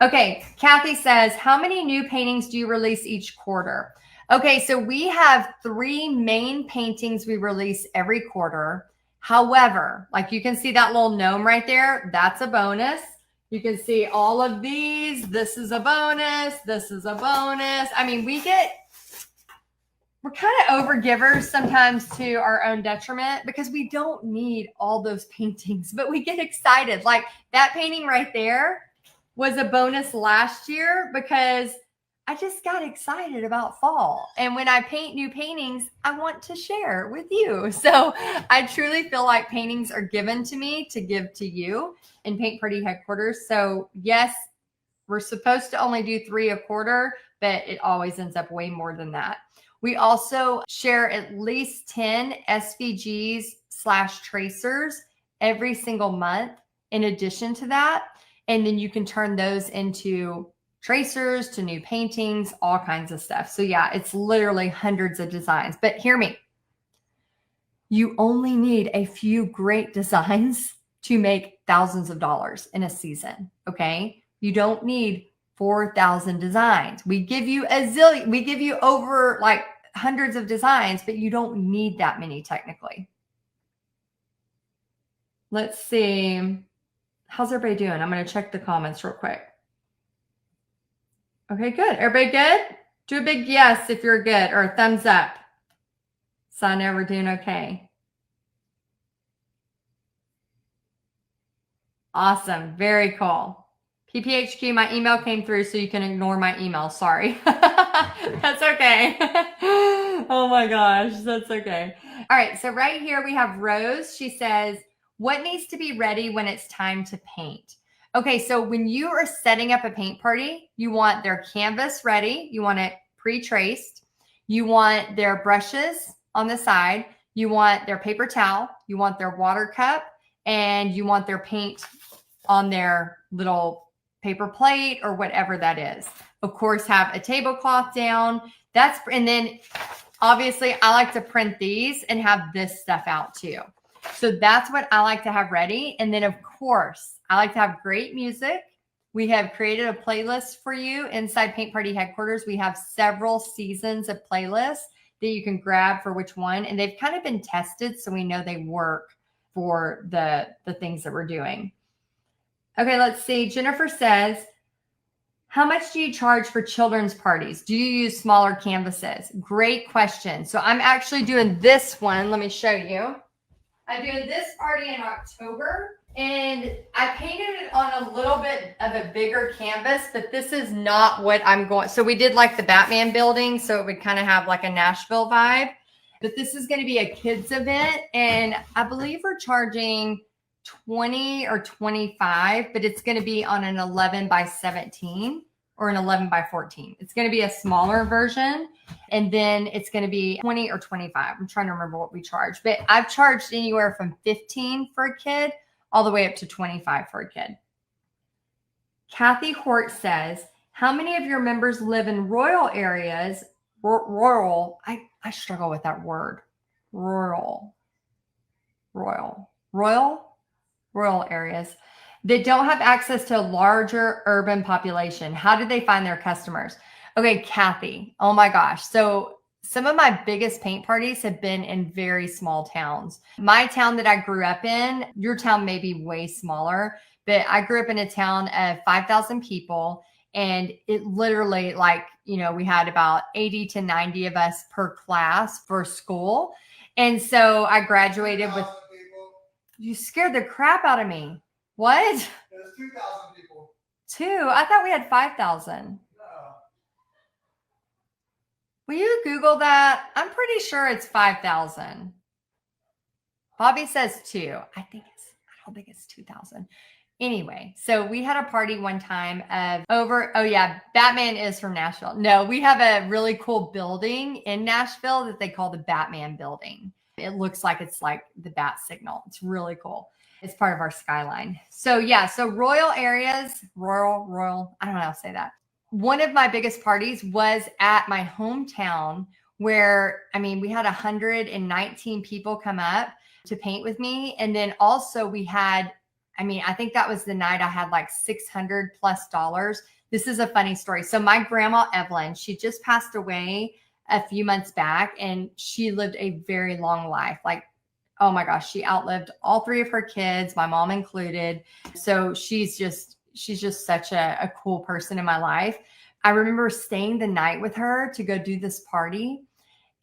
Okay, Kathy says, how many new paintings do you release each quarter? Okay, so we have 3 main paintings we release every quarter. However, like you can see that little gnome right there, that's a bonus. You can see all of these. This is a bonus. This is a bonus. I mean, we're kind of over givers sometimes to our own detriment because we don't need all those paintings, but we get excited. Like that painting right there was a bonus last year because I just got excited about fall. And when I paint new paintings, I want to share with you. So I truly feel like paintings are given to me to give to you in Paint Party headquarters. So yes, we're supposed to only do 3 a quarter, but it always ends up way more than that. We also share at least 10 SVGs/tracers every single month in addition to that. And then you can turn those into tracers to new paintings, all kinds of stuff. So yeah, it's literally hundreds of designs. But hear me, you only need a few great designs to make thousands of dollars in a season, okay? You don't need 4,000 designs. We give you a zillion, we give you over like hundreds of designs, but you don't need that many technically. Let's see. How's everybody doing? I'm going to check the comments real quick. Okay, good. Everybody good? Do a big yes if you're good or a thumbs up. So I know we're doing okay. Awesome. Very cool. PPHQ, my email came through, so you can ignore my email. Sorry. That's okay. Oh my gosh, that's okay. All right, so right here we have Rose. She says, what needs to be ready when it's time to paint? Okay, so when you are setting up a paint party, you want their canvas ready. You want it pre-traced. You want their brushes on the side. You want their paper towel. You want their water cup. And you want their paint on their little paper plate or whatever that is. Of course, have a tablecloth down. And then obviously I like to print these and have this stuff out too. So that's what I like to have ready. And then of course, I like to have great music. We have created a playlist for you inside Paint Party headquarters. We have several seasons of playlists that you can grab for which one. And they've kind of been tested, so we know they work for the things that we're doing. Okay, let's see. Jennifer says, how much do you charge for children's parties? Do you use smaller canvases? Great question. So I'm actually doing this one. Let me show you. I'm doing this party in October, and I painted it on a little bit of a bigger canvas, but this is not what I'm going. So we did like the Batman building, so it would kind of have like a Nashville vibe. But this is going to be a kids event, and I believe we're charging 20 or 25, but it's going to be on an 11 by 17 or an 11 by 14. It's going to be a smaller version, and then it's going to be 20 or 25. I'm trying to remember what we charge, but I've charged anywhere from 15 for a kid all the way up to 25 for a kid. Kathy Hort says, how many of your members live in rural areas? Rural. I struggle with that word. Rural areas that don't have access to a larger urban population. How do they find their customers? Okay, Kathy. Oh my gosh. So some of my biggest paint parties have been in very small towns. My town that I grew up in, your town may be way smaller, but I grew up in a town of 5,000 people. And it literally, we had about 80 to 90 of us per class for school. And so I graduated with, you scared the crap out of me. What? There's 2,000 people. 2? I thought we had 5,000. No. Will you Google that? I'm pretty sure it's 5,000. Bobby says 2. I don't think it's 2,000. Anyway, so we had a party one time of Batman is from Nashville. No, we have a really cool building in Nashville that they call the Batman building. It looks like it's like the bat signal. It's really cool. It's part of our skyline. So yeah, so rural areas, rural, I don't know how to say that. one of my biggest parties was at my hometown where, I mean, we had 119 people come up to paint with me. And then also we had, I mean, I think that was the night I had like $600+. This is a funny story. So my grandma, Evelyn, she just passed away a few months back and she lived a very long life. Like, oh my gosh, she outlived all 3 of her kids, my mom included. So she's just such a cool person in my life. I remember staying the night with her to go do this party.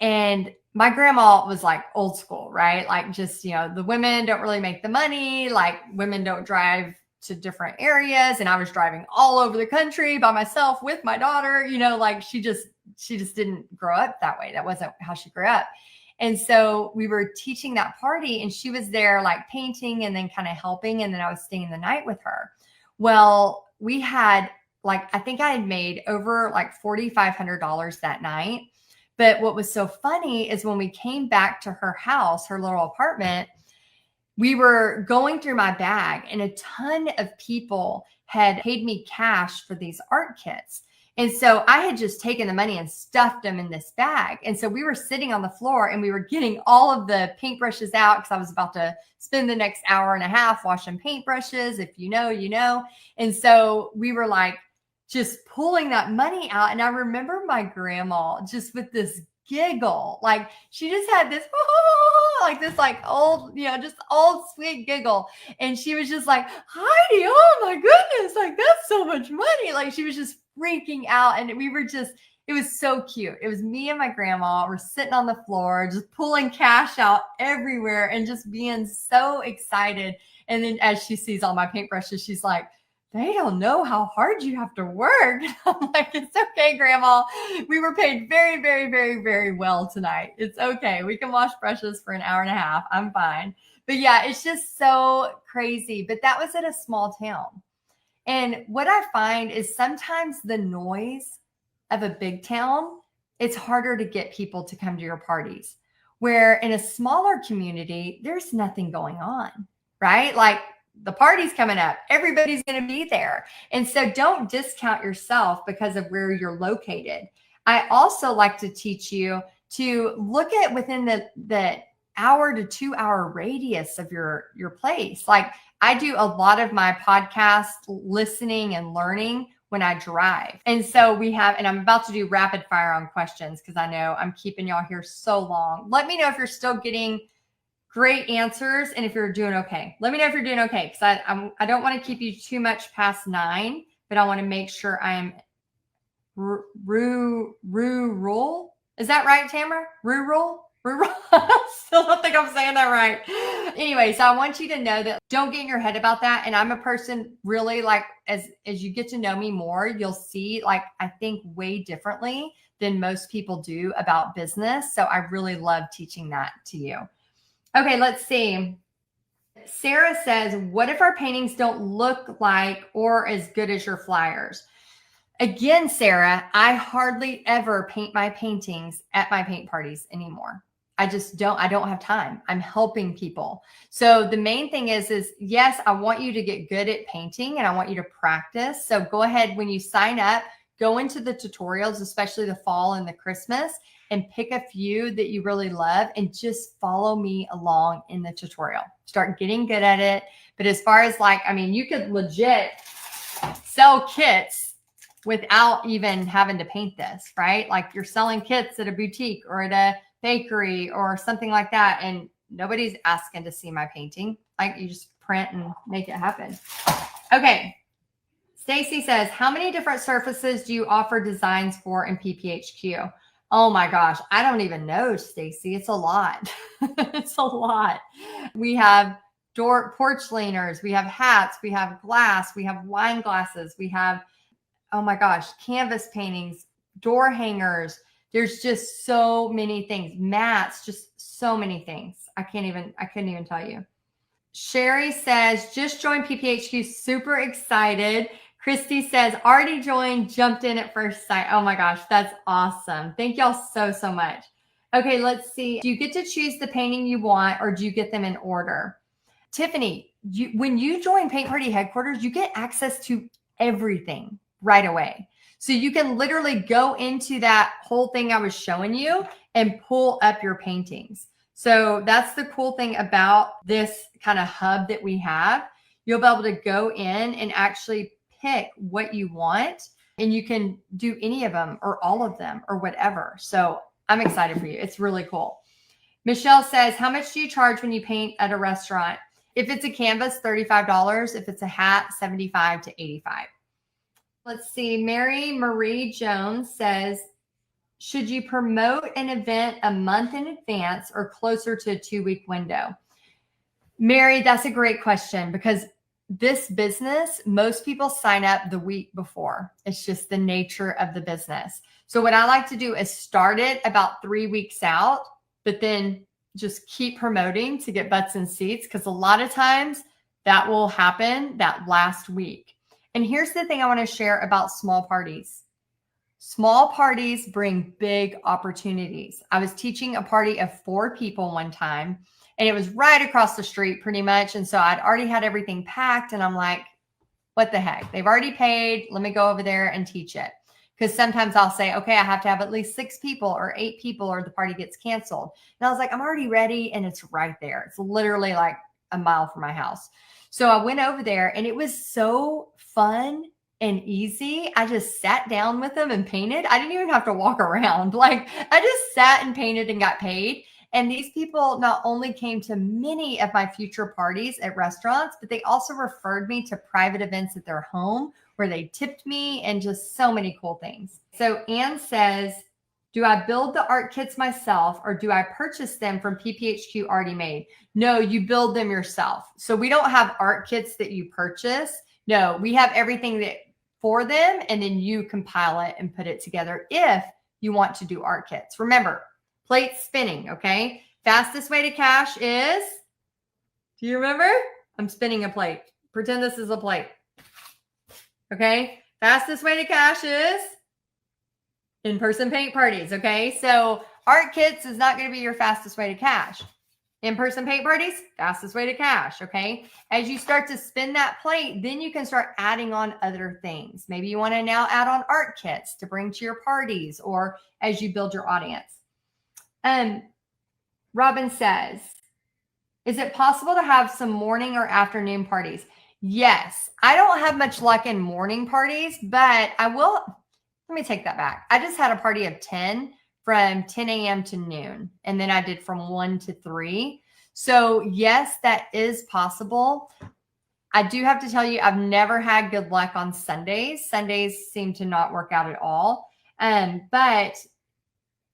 And my grandma was like old school, right? Like just, you know, the women don't really make the money. Like women don't drive to different areas. And I was driving all over the country by myself with my daughter, you know, like she just didn't grow up that way. That wasn't how she grew up. And so we were teaching that party and she was there like painting and then kind of helping. And then I was staying the night with her. Well, we had like, I think I had made over like $4,500 that night. But what was so funny is when we came back to her house, her little apartment, we were going through my bag and a ton of people had paid me cash for these art kits. And so I had just taken the money and stuffed them in this bag. And so we were sitting on the floor and we were getting all of the paintbrushes out because I was about to spend the next hour and a half washing paintbrushes. If you know, you know. And so we were like just pulling that money out. And I remember my grandma just with this giggle, like she just had this like this like old, you know, just old sweet giggle. And she was just like, Heidi, oh my goodness, like that's so much money. Like she was just freaking out. And we were just, it was so cute. It was me and my grandma. We're sitting on the floor, just pulling cash out everywhere and just being so excited. And then as she sees all my paintbrushes, she's like, they don't know how hard you have to work. I'm like, it's okay, Grandma. We were paid very, very, very, very well tonight. It's okay. We can wash brushes for an hour and a half. I'm fine. But yeah, it's just so crazy. But that was at a small town. And what I find is sometimes the noise of a big town, it's harder to get people to come to your parties. Where in a smaller community, there's nothing going on, right? Like the party's coming up, everybody's going to be there. And so don't discount yourself because of where you're located. I also like to teach you to look at within the hour to 2 hour radius of your place. Like I do a lot of my podcast listening and learning when I drive. And so we have, and I'm about to do rapid fire on questions because I know I'm keeping y'all here so long. Let me know if you're still getting great answers and if you're doing okay. Let me know if you're doing okay because I don't want to keep you too much past 9, but I want to make sure I am rural. Is that right, Tamara? Rural? Still don't think I'm saying that right. Anyway, so I want you to know that don't get in your head about that. And I'm a person really like as you get to know me more, you'll see like I think way differently than most people do about business. So I really love teaching that to you. Okay, let's see. Sarah says, what if our paintings don't look like or as good as your flyers? Again, Sarah, I hardly ever paint my paintings at my paint parties anymore. I don't have time. I'm helping people. So the main thing is yes, I want you to get good at painting and I want you to practice. So go ahead when you sign up, go into the tutorials, especially the fall and the Christmas, and pick a few that you really love and just follow me along in the tutorial. Start getting good at it. But as far as like, I mean, you could legit sell kits without even having to paint this, right? Like you're selling kits at a boutique or at a bakery or something like that. And nobody's asking to see my painting. Like you just print and make it happen. Okay. Stacy says, how many different surfaces do you offer designs for in PPHQ? Oh my gosh, I don't even know, Stacy. It's a lot. It's a lot. We have porch leaners, we have hats, we have glass, we have wine glasses, we have, oh my gosh, canvas paintings, door hangers. There's just so many things. Mats, just so many things. I couldn't even tell you. Sherry says, just joined PPHQ, super excited. Christy says, already joined, jumped in at first sight. Oh my gosh, that's awesome. Thank y'all so much. Okay, let's see. Do you get to choose the painting you want or do you get them in order? Tiffany, when you join Paint Party Headquarters, you get access to everything right away. So you can literally go into that whole thing I was showing you and pull up your paintings. So that's the cool thing about this kind of hub that we have. You'll be able to go in and actually pick what you want, and you can do any of them or all of them or whatever. So I'm excited for you. It's really cool. Michelle says, how much do you charge when you paint at a restaurant? If it's a canvas, $35. If it's a hat, $75 to $85. Let's see. Mary Marie Jones says, should you promote an event a month in advance or closer to a 2-week window? Mary, that's a great question, because this business, most people sign up the week before. It's just the nature of the business. So what I like to do is start it about 3 weeks out, but then just keep promoting to get butts and seats, because a lot of times that will happen that last week. And here's the thing I want to share about small parties. Small parties bring big opportunities. I was teaching a party of 4 people one time, and it was right across the street pretty much. And so I'd already had everything packed, and I'm like, what the heck? They've already paid. Let me go over there and teach it. Because sometimes I'll say, okay, I have to have at least 6 people or 8 people or the party gets canceled. And I was like, I'm already ready. And it's right there. It's literally like a mile from my house. So I went over there, and it was so fun and easy. I just sat down with them and painted. I didn't even have to walk around. Like, I just sat and painted and got paid. And these people not only came to many of my future parties at restaurants, but they also referred me to private events at their home where they tipped me, and just so many cool things. So Anne says, do I build the art kits myself, or do I purchase them from PPHQ already made? No, you build them yourself. So we don't have art kits that you purchase. No, we have everything that for them, and then you compile it and put it together if you want to do art kits. Remember, plate spinning, okay? Fastest way to cash is, do you remember? I'm spinning a plate. Pretend this is a plate. Okay? Fastest way to cash is in-person paint parties, okay? So art kits is not going to be your fastest way to cash. In-person paint parties, fastest way to cash, okay? As you start to spin that plate, then you can start adding on other things. Maybe you want to now add on art kits to bring to your parties, or as you build your audience. Robin says, is it possible to have some morning or afternoon parties? Yes. I don't have much luck in morning parties, but I will. Let me take that back. I just had a party of 10 from 10 a.m. to noon. And then I did from 1 to 3. So yes, that is possible. I do have to tell you, I've never had good luck on Sundays. Sundays seem to not work out at all. But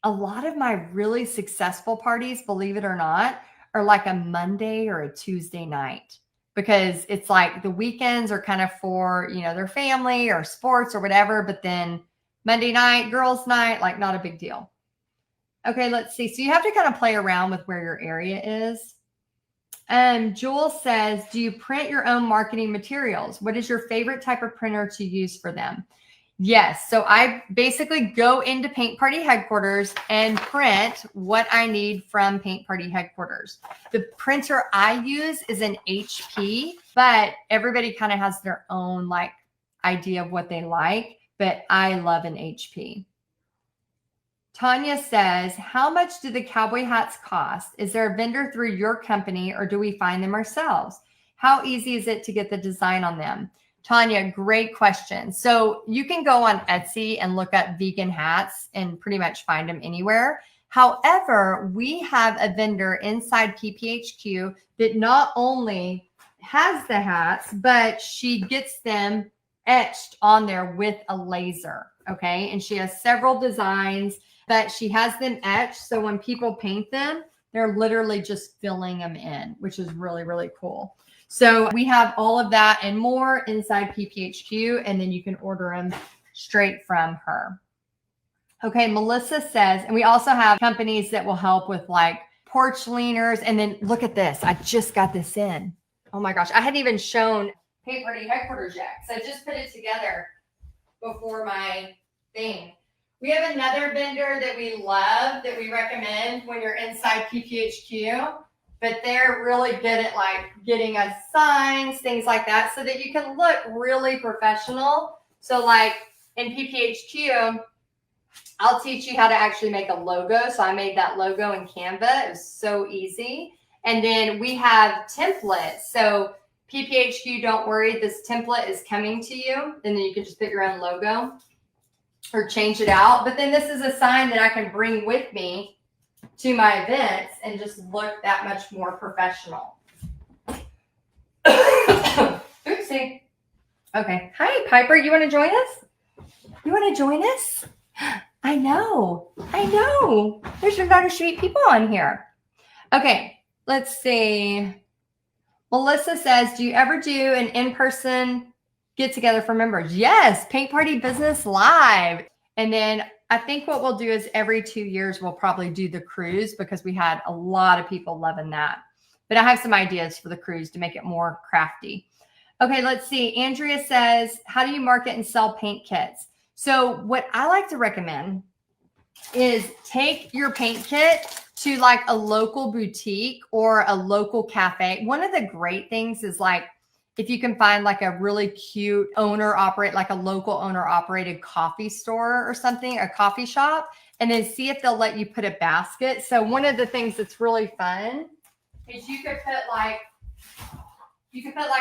a lot of my really successful parties, believe it or not, are like a Monday or a Tuesday night, because it's like the weekends are kind of for, you know, their family or sports or whatever. But then Monday night, girls' night, like not a big deal. Okay, let's see. So you have to kind of play around with where your area is. Jewel says, do you print your own marketing materials? What is your favorite type of printer to use for them? Yes. So I basically go into Paint Party headquarters and print what I need from Paint Party headquarters. The printer I use is an HP, but everybody kind of has their own like idea of what they like, but I love an HP. Tanya says, how much do the cowboy hats cost? Is there a vendor through your company, or do we find them ourselves? How easy is it to get the design on them? Tanya, great question. So you can go on Etsy and look up vegan hats and pretty much find them anywhere. However, we have a vendor inside PPHQ that not only has the hats, but she gets them etched on there with a laser. Okay. And she has several designs, but she has them etched. So when people paint them, they're literally just filling them in, which is really, really cool. So we have all of that and more inside PPHQ, and then you can order them straight from her. Okay, Melissa says, and we also have companies that will help with like porch leaners. And then look at this. I just got this in. Oh my gosh. I hadn't even shown Paint Party headquarters yet, so I just put it together before my thing. We have another vendor that we love, that we recommend when you're inside PPHQ. But they're really good at like getting us signs, things like that, so that you can look really professional. So like in PPHQ, I'll teach you how to actually make a logo. So I made that logo in Canva. It was so easy. And then we have templates. So PPHQ, don't worry, this template is coming to you. And then you can just put your own logo or change it out. But then this is a sign that I can bring with me to my events and just look that much more professional. Oopsie. Okay. Hi, Piper. You want to join us? You want to join us? I know. There's a lot of sweet people on here. Okay. Let's see. Melissa says, do you ever do an in-person get together for members? Yes. Paint Party Business Live. And then I think what we'll do is every 2 years, we'll probably do the cruise because we had a lot of people loving that. But I have some ideas for the cruise to make it more crafty. Okay, let's see. Andrea says, how do you market and sell paint kits? So what I like to recommend is take your paint kit to like a local boutique or a local cafe. One of the great things is like, if you can find like a really cute like a local owner operated coffee store or something, a coffee shop, and then see if they'll let you put a basket. So one of the things that's really fun is you could put like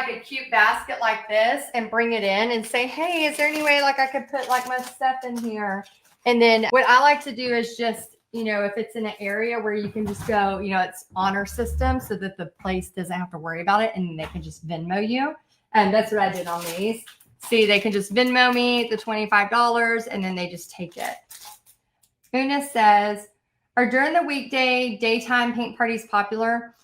a cute basket like this and bring it in and say, hey, is there any way like I could put like my stuff in here? And then what I like to do is just, if it's in an area where you can just go, it's honor system so that the place doesn't have to worry about it and they can just Venmo you. And that's what I did on these. See, they can just Venmo me the $25 and then they just take it. Una says, are during the weekday daytime paint parties popular?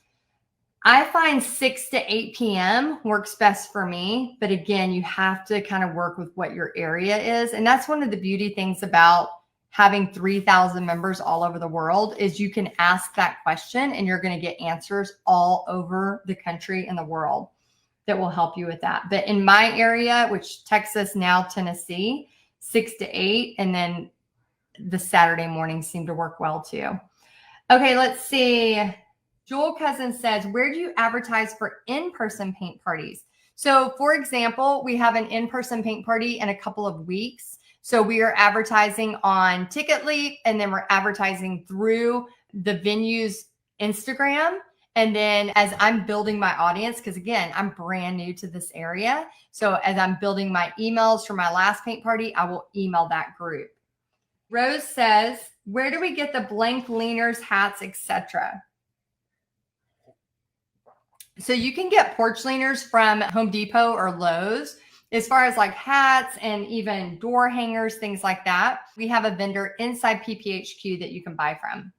I find 6 to 8 p.m. works best for me. But again, you have to kind of work with what your area is. And that's one of the beauty things about having 3,000 members all over the world is you can ask that question and you're going to get answers all over the country and the world that will help you with that. But in my area, which Texas, now Tennessee, 6 to 8, and then the Saturday mornings seem to work well too. Okay, let's see. Joel Cousin says, where do you advertise for in-person paint parties? So for example, we have an in-person paint party in a couple of weeks. So we are advertising on TicketLeap, and then we're advertising through the venue's Instagram. And then as I'm building my audience, because again, I'm brand new to this area. So as I'm building my emails for my last paint party, I will email that group. Rose says, where do we get the blank leaners, hats, etc.? So you can get porch leaners from Home Depot or Lowe's. As far as like hats and even door hangers, things like that, we have a vendor inside PPHQ that you can buy from.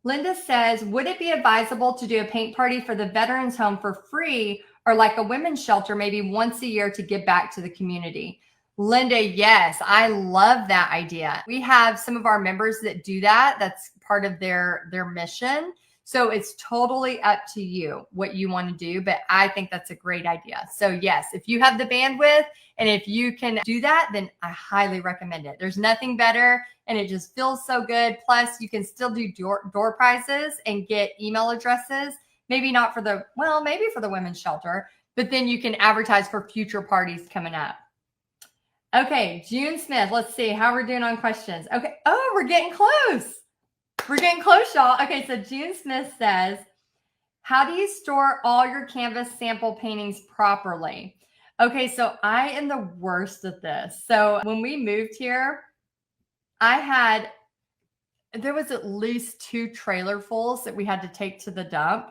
Linda says, would it be advisable to do a paint party for the veterans home for free or like a women's shelter maybe once a year to give back to the community? Linda, yes, I love that idea. We have some of our members that do that. That's part of their mission. So it's totally up to you what you want to do, but I think that's a great idea. So yes, if you have the bandwidth and if you can do that, then I highly recommend it. There's nothing better and it just feels so good. Plus you can still do door prizes and get email addresses. Maybe not for maybe for the women's shelter, but then you can advertise for future parties coming up. Okay, June Smith, let's see how we're doing on questions. Okay, oh, we're getting close. We're getting close, y'all. Okay, so June Smith says, how do you store all your canvas sample paintings properly? Okay, so I am the worst at this. So when we moved here, there was at least 2 trailerfuls that we had to take to the dump.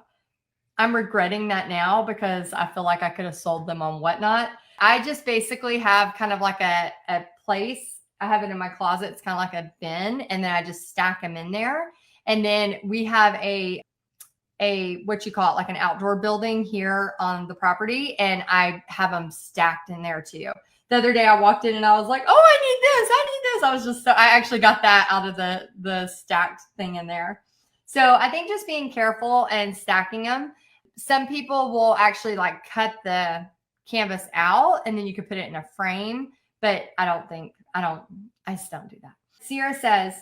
I'm regretting that now because I feel like I could have sold them on Whatnot. I just basically have kind of like a place. I have it in my closet. It's kind of like a bin, and then I just stack them in there. And then we have a what you call it, like an outdoor building here on the property, and I have them stacked in there too. The other day I walked in and I was like, oh, I need this. I actually got that out of the stacked thing in there. So I think just being careful and stacking them. Some people will actually like cut the canvas out and then you can put it in a frame, but I just don't do that. Sierra says,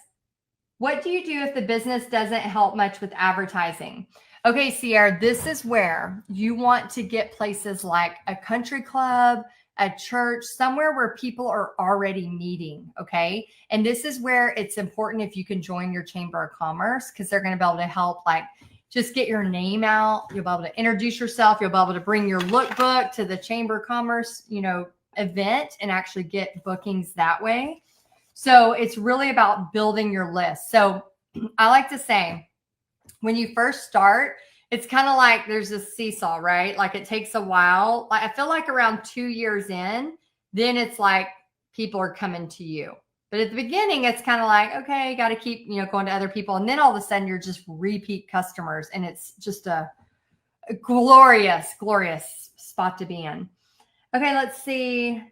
what do you do if the business doesn't help much with advertising? Okay, Sierra, this is where you want to get places like a country club, a church, somewhere where people are already meeting. Okay. And this is where it's important if you can join your Chamber of Commerce, because they're going to be able to help, like, just get your name out. You'll be able to introduce yourself. You'll be able to bring your lookbook to the Chamber of Commerce, event and actually get bookings that way. So it's really about building your list. So I like to say, when you first start, it's kind of like there's a seesaw, right? Like it takes a while. Like I feel like around 2 years in, then it's like people are coming to you. But at the beginning, it's kind of like, okay, got to keep, going to other people. And then all of a sudden you're just repeat customers. And it's just a glorious, glorious spot to be in. Okay, let's see.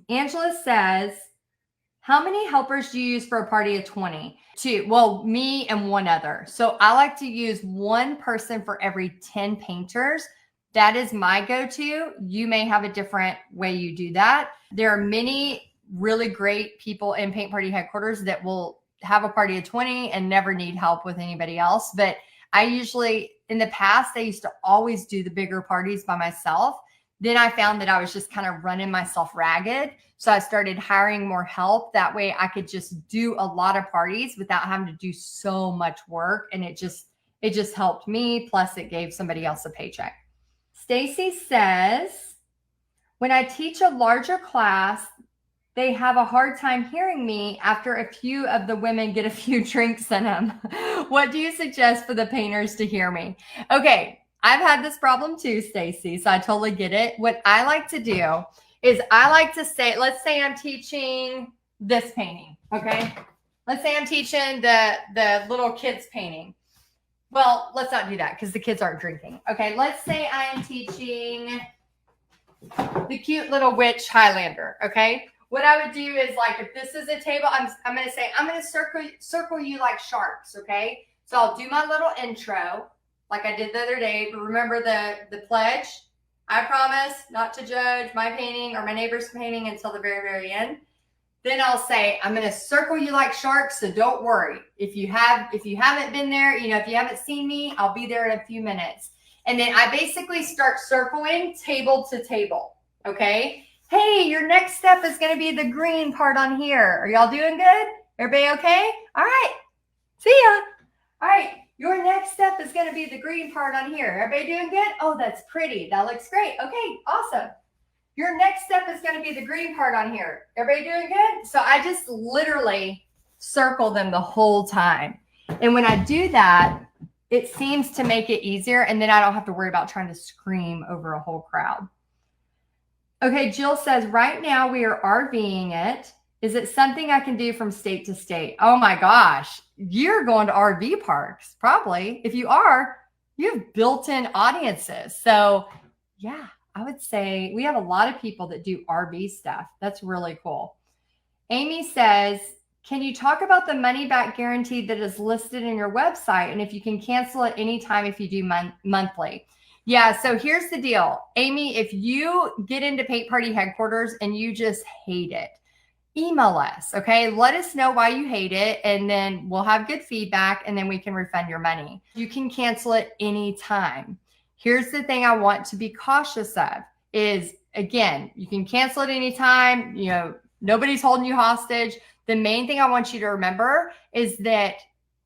Angela says, how many helpers do you use for a party of 20? 2. Well, me and one other. So I like to use one person for every 10 painters. That is my go-to. You may have a different way you do that. There are many really great people in Paint Party headquarters that will have a party of 20 and never need help with anybody else. But I usually, in the past, I used to always do the bigger parties by myself. Then I found that I was just kind of running myself ragged. So I started hiring more help. That way I could just do a lot of parties without having to do so much work. And it just helped me. Plus it gave somebody else a paycheck. Stacy says, when I teach a larger class, they have a hard time hearing me after a few of the women get a few drinks in them. What do you suggest for the painters to hear me? Okay, I've had this problem too, Stacy, so I totally get it. What I like to do is I like to say, let's say I'm teaching this painting, okay? Let's say I'm teaching the little kids painting. Well, let's not do that because the kids aren't drinking. Okay, let's say I am teaching the cute little witch Highlander, okay? What I would do is, like, if this is a table, I'm going to say, I'm going to circle you like sharks, okay? So I'll do my little intro like I did the other day. But remember the pledge? I promise not to judge my painting or my neighbor's painting until the very, very end. Then I'll say, I'm going to circle you like sharks, so don't worry. If you haven't been there, if you haven't seen me, I'll be there in a few minutes. And then I basically start circling table to table, okay? Hey, your next step is going to be the green part on here. Are y'all doing good? Everybody okay? All right. See ya. All right. Your next step is going to be the green part on here. Everybody doing good? Oh, that's pretty. That looks great. Okay, awesome. Your next step is going to be the green part on here. Everybody doing good? So I just literally circle them the whole time. And when I do that, it seems to make it easier. And then I don't have to worry about trying to scream over a whole crowd. Okay, Jill says, right now we are RVing it. Is it something I can do from state to state? Oh my gosh, you're going to RV parks, probably. If you are, you have built-in audiences. So yeah, I would say we have a lot of people that do RV stuff. That's really cool. Amy says, can you talk about the money back guarantee that is listed in your website? And if you can cancel at any time if you do monthly. Yeah, so here's the deal. Amy, if you get into Paint Party headquarters and you just hate it, email us, okay? Let us know why you hate it, and then we'll have good feedback, and then we can refund your money. You can cancel it anytime. Here's the thing I want to be cautious of is, again, you can cancel it anytime. Nobody's holding you hostage. The main thing I want you to remember is that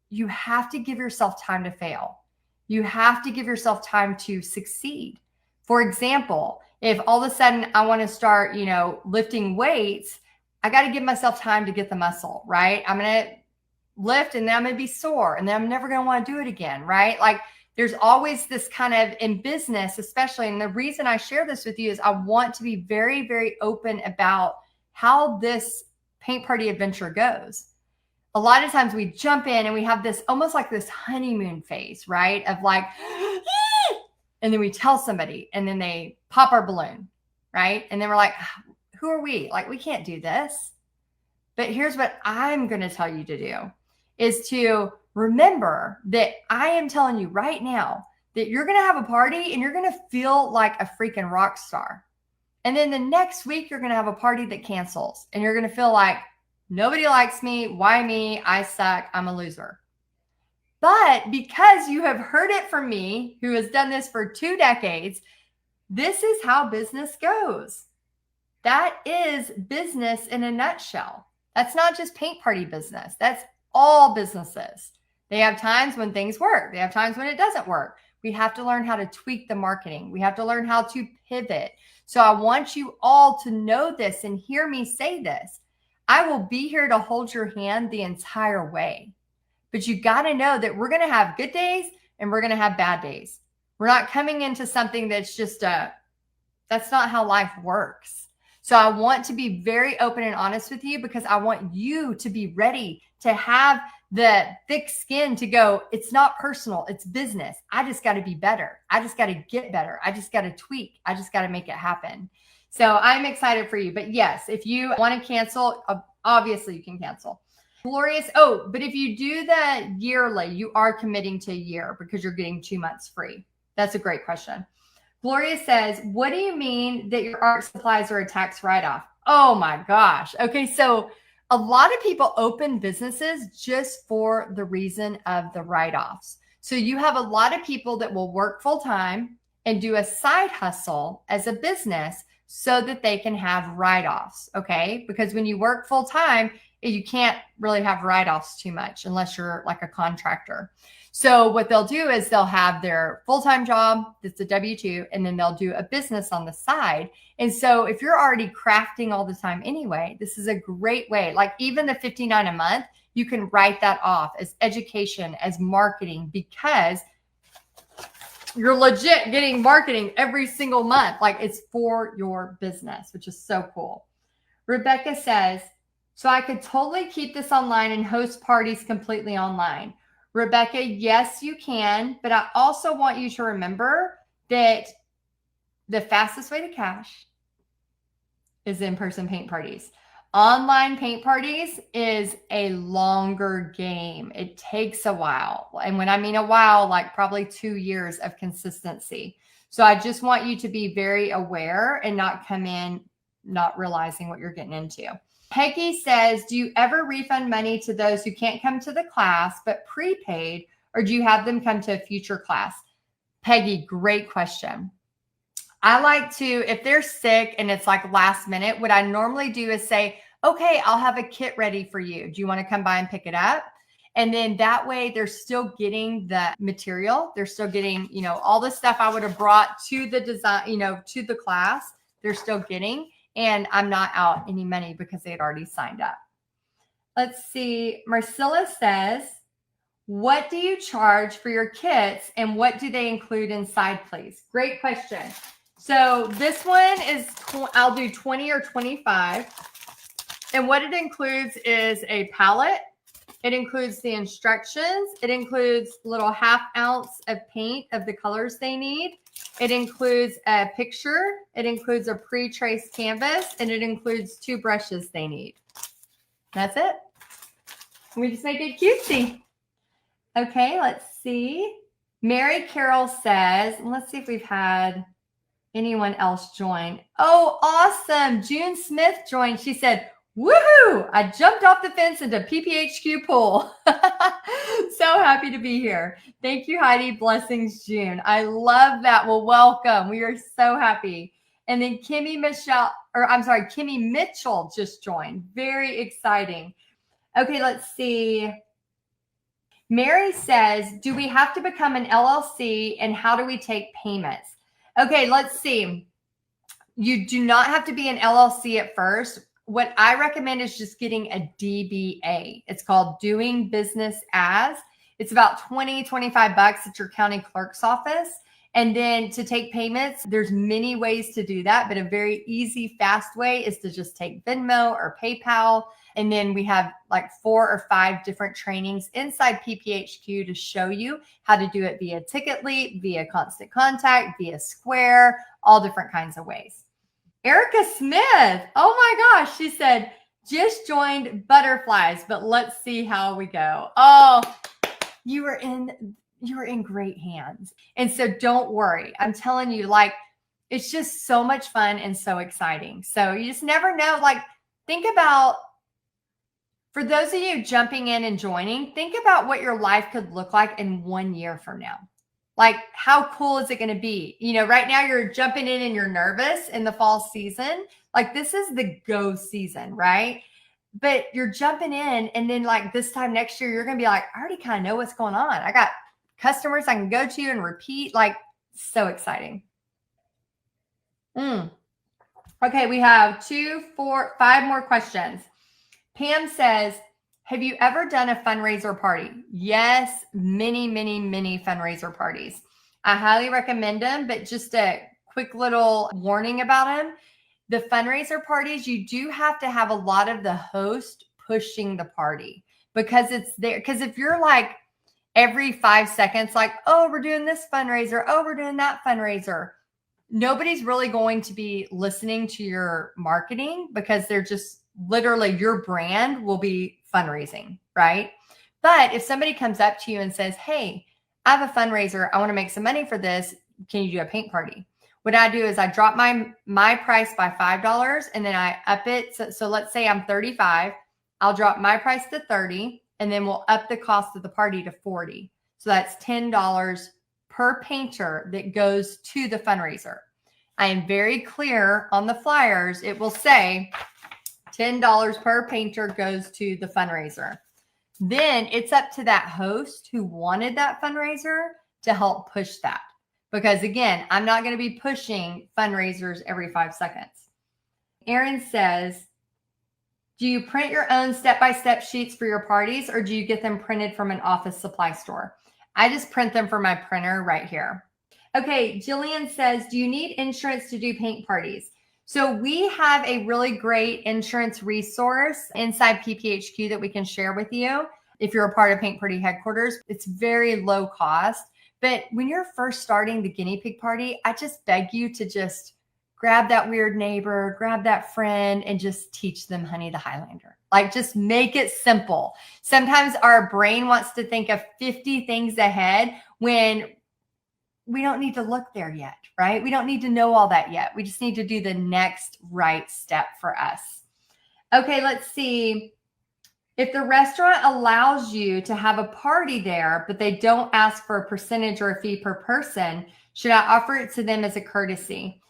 you have to give yourself time to fail. You have to give yourself time to succeed. For example, if all of a sudden I want to start, lifting weights, I got to give myself time to get the muscle, right? I'm going to lift and then I'm going to be sore and then I'm never going to want to do it again, right? Like there's always this kind of in business, especially. And the reason I share this with you is I want to be very, very open about how this paint party adventure goes. A lot of times we jump in and we have this almost like this honeymoon phase, right? Of like, and then we tell somebody and then they pop our balloon, right? And then we're like, who are we? Like, we can't do this. But here's what I'm going to tell you to do is to remember that I am telling you right now that you're going to have a party and you're going to feel like a freaking rock star. And then the next week, you're going to have a party that cancels and you're going to feel like, nobody likes me. Why me? I suck. I'm a loser. But because you have heard it from me, who has done this for 2 decades, this is how business goes. that is business in a nutshell. That's not just paint party business. That's all businesses. They have times when things work. They have times when it doesn't work. We have to learn how to tweak the marketing. We have to learn how to pivot. So I want you all to know this and hear me say this. I will be here to hold your hand the entire way. But you got to know that we're going to have good days and we're going to have bad days. We're not coming into something that's just that's not how life works. So I want to be very open and honest with you because I want you to be ready to have the thick skin to go, it's not personal, it's business. I just got to be better. I just got to get better. I just got to tweak. I just got to make it happen. So I'm excited for you. But yes, if you want to cancel, obviously you can cancel. Glorious. Oh, but if you do the yearly, you are committing to a year because you're getting 2 months free. That's a great question. Gloria says, what do you mean that your art supplies are a tax write-off? Oh my gosh. Okay, so a lot of people open businesses just for the reason of the write-offs. So you have a lot of people that will work full-time and do a side hustle as a business so that they can have write-offs, okay? Because when you work full-time, you can't really have write-offs too much unless you're like a contractor. So what they'll do is they'll have their full-time job that's a W-2, and then they'll do a business on the side. And so if you're already crafting all the time anyway, this is a great way. Like even the $59 a month, you can write that off as education, as marketing, because you're legit getting marketing every single month. Like it's for your business, which is so cool. Rebecca says, so I could totally keep this online and host parties completely online. Rebecca, yes, you can. But I also want you to remember that the fastest way to cash is in-person paint parties. Online paint parties is a longer game. It takes a while. And when I mean a while, like probably 2 years of consistency. So I just want you to be very aware and not come in not realizing what you're getting into. Peggy says, do you ever refund money to those who can't come to the class but prepaid, or do you have them come to a future class? Peggy, great question. I like to, if they're sick and it's like last minute, what I normally do is say, okay, I'll have a kit ready for you. Do you want to come by and pick it up? And then that way they're still getting the material. They're still getting, all the stuff I would have brought to the design, to the class, they're still getting. And I'm not out any money because they had already signed up. Let's see. Marcella says, what do you charge for your kits and what do they include inside, please? Great question. So this one is, I'll do 20 or 25. And what it includes is a palette. It includes the instructions. It includes little 1/2 ounce of paint of the colors they need. It includes a picture. It includes a pre-traced canvas, and it includes 2 brushes they need. That's it. We just make it cutesy. Okay, let's see. Mary Carroll says, let's see if we've had anyone else join. Oh, awesome. June Smith joined. She said, woohoo! I jumped off the fence into PPHQ pool. So happy to be here. Thank you, Heidi. Blessings, June. I love that. Well, welcome. We are so happy. And then Kimmy Mitchell just joined. Very exciting. Okay, let's see. Mary says, do we have to become an LLC and how do we take payments? Okay, let's see. You do not have to be an LLC at first. What I recommend is just getting a DBA. It's called Doing Business As. It's about $20, $25 at your county clerk's office. And then to take payments, there's many ways to do that, but a very easy, fast way is to just take Venmo or PayPal. And then we have like 4 or 5 different trainings inside PPHQ to show you how to do it via Ticketly, via Constant Contact, via Square, all different kinds of ways. Erica Smith, oh my gosh, she said, just joined Butterflies, but let's see how we go. Oh, you were in great hands. And so don't worry. I'm telling you, like, it's just so much fun and so exciting. So you just never know. Like, think about, for those of you jumping in and joining, think about what your life could look like in 1 year from now. Like, how cool is it going to be? You know, right now you're jumping in and you're nervous in the fall season. Like, this is the go season, right? But you're jumping in, and then like this time next year, you're going to be like, I already kind of know what's going on. I got customers I can go to and repeat. Like, so exciting. Okay, we have 2, 4, 5 more questions. Pam says, have you ever done a fundraiser party? Yes, many, many, many fundraiser parties. I highly recommend them, but just a quick little warning about them. The fundraiser parties, you do have to have a lot of the host pushing the party because it's there. Because if you're like every 5 seconds, like, oh, we're doing this fundraiser, oh, we're doing that fundraiser, nobody's really going to be listening to your marketing because they're just literally your brand will be fundraising, right? But if somebody comes up to you and says, hey, I have a fundraiser, I want to make some money for this, can you do a paint party? What I do is I drop my price by $5 and then I up it. So let's say I'm 35, I'll drop my price to 30 and then we'll up the cost of the party to 40. So that's $10 per painter that goes to the fundraiser. I am very clear on the flyers. It will say $10 per painter goes to the fundraiser. Then it's up to that host who wanted that fundraiser to help push that. Because again, I'm not going to be pushing fundraisers every 5 seconds. Aaron says, do you print your own step-by-step sheets for your parties or do you get them printed from an office supply store? I just print them from my printer right here. Okay, Jillian says, do you need insurance to do paint parties? So we have a really great insurance resource inside PPHQ that we can share with you. If you're a part of Paint Party Headquarters, it's very low cost. But when you're first starting the guinea pig party, I just beg you to just grab that weird neighbor, grab that friend, and just teach them Honey the Highlander. Like, just make it simple. Sometimes our brain wants to think of 50 things ahead when we don't need to look there yet, right? We don't need to know all that yet. We just need to do the next right step for us. Okay, let's see. If the restaurant allows you to have a party there, but they don't ask for a percentage or a fee per person, should I offer it to them as a courtesy?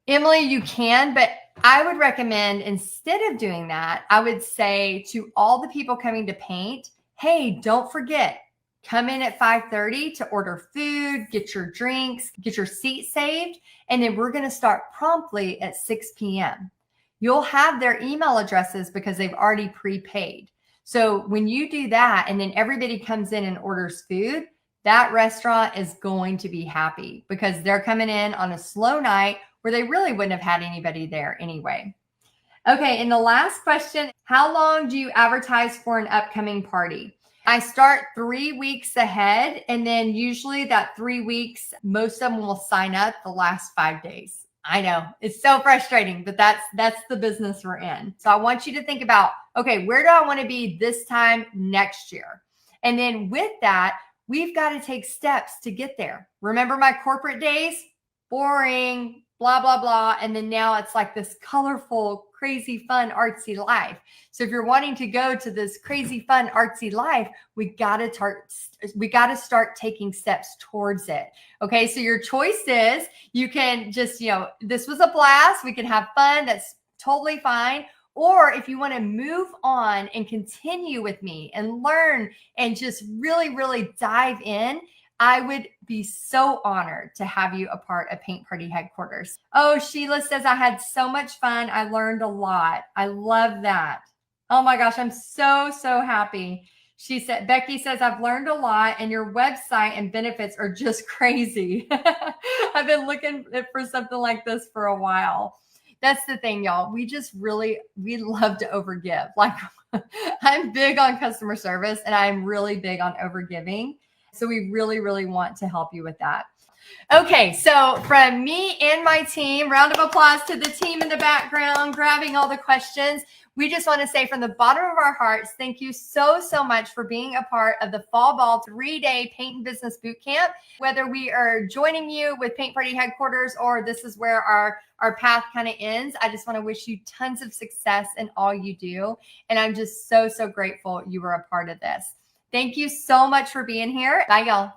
Emily, you can, but I would recommend instead of doing that, I would say to all the people coming to paint, hey, don't forget, come in at 5:30 to order food, get your drinks, get your seat saved, and then we're going to start promptly at 6 p.m. You'll have their email addresses because they've already prepaid. So when you do that and then everybody comes in and orders food, that restaurant is going to be happy because they're coming in on a slow night where they really wouldn't have had anybody there anyway. Okay, and the last question, how long do you advertise for an upcoming party? I start 3 weeks ahead, and then usually that 3 weeks, most of them will sign up the last 5 days. I know it's so frustrating, but that's the business we're in. So I want you to think about, okay, where do I want to be this time next year? And then with that, we've got to take steps to get there. Remember my corporate days? Boring, blah, blah, blah. And then now it's like this colorful, crazy, fun, artsy life. So if you're wanting to go to this crazy, fun, artsy life, we got to start taking steps towards it. Okay. So your choice is you can just, this was a blast. We can have fun. That's totally fine. Or if you want to move on and continue with me and learn and just really, really dive in, I would be so honored to have you a part of Paint Party Headquarters. Oh, Sheila says, I had so much fun. I learned a lot. I love that. Oh my gosh, I'm so, so happy. She said, Becky says, I've learned a lot and your website and benefits are just crazy. I've been looking for something like this for a while. That's the thing, y'all. We love to overgive. Like, I'm big on customer service and I'm really big on overgiving. So we really, really want to help you with that. Okay, so from me and my team, round of applause to the team in the background, grabbing all the questions. We just want to say from the bottom of our hearts, thank you so, so much for being a part of the Fall Ball 3-day Paint and Business Boot Camp. Whether we are joining you with Paint Party Headquarters or this is where our path kind of ends, I just want to wish you tons of success in all you do. And I'm just so, so grateful you were a part of this. Thank you so much for being here. Bye, y'all.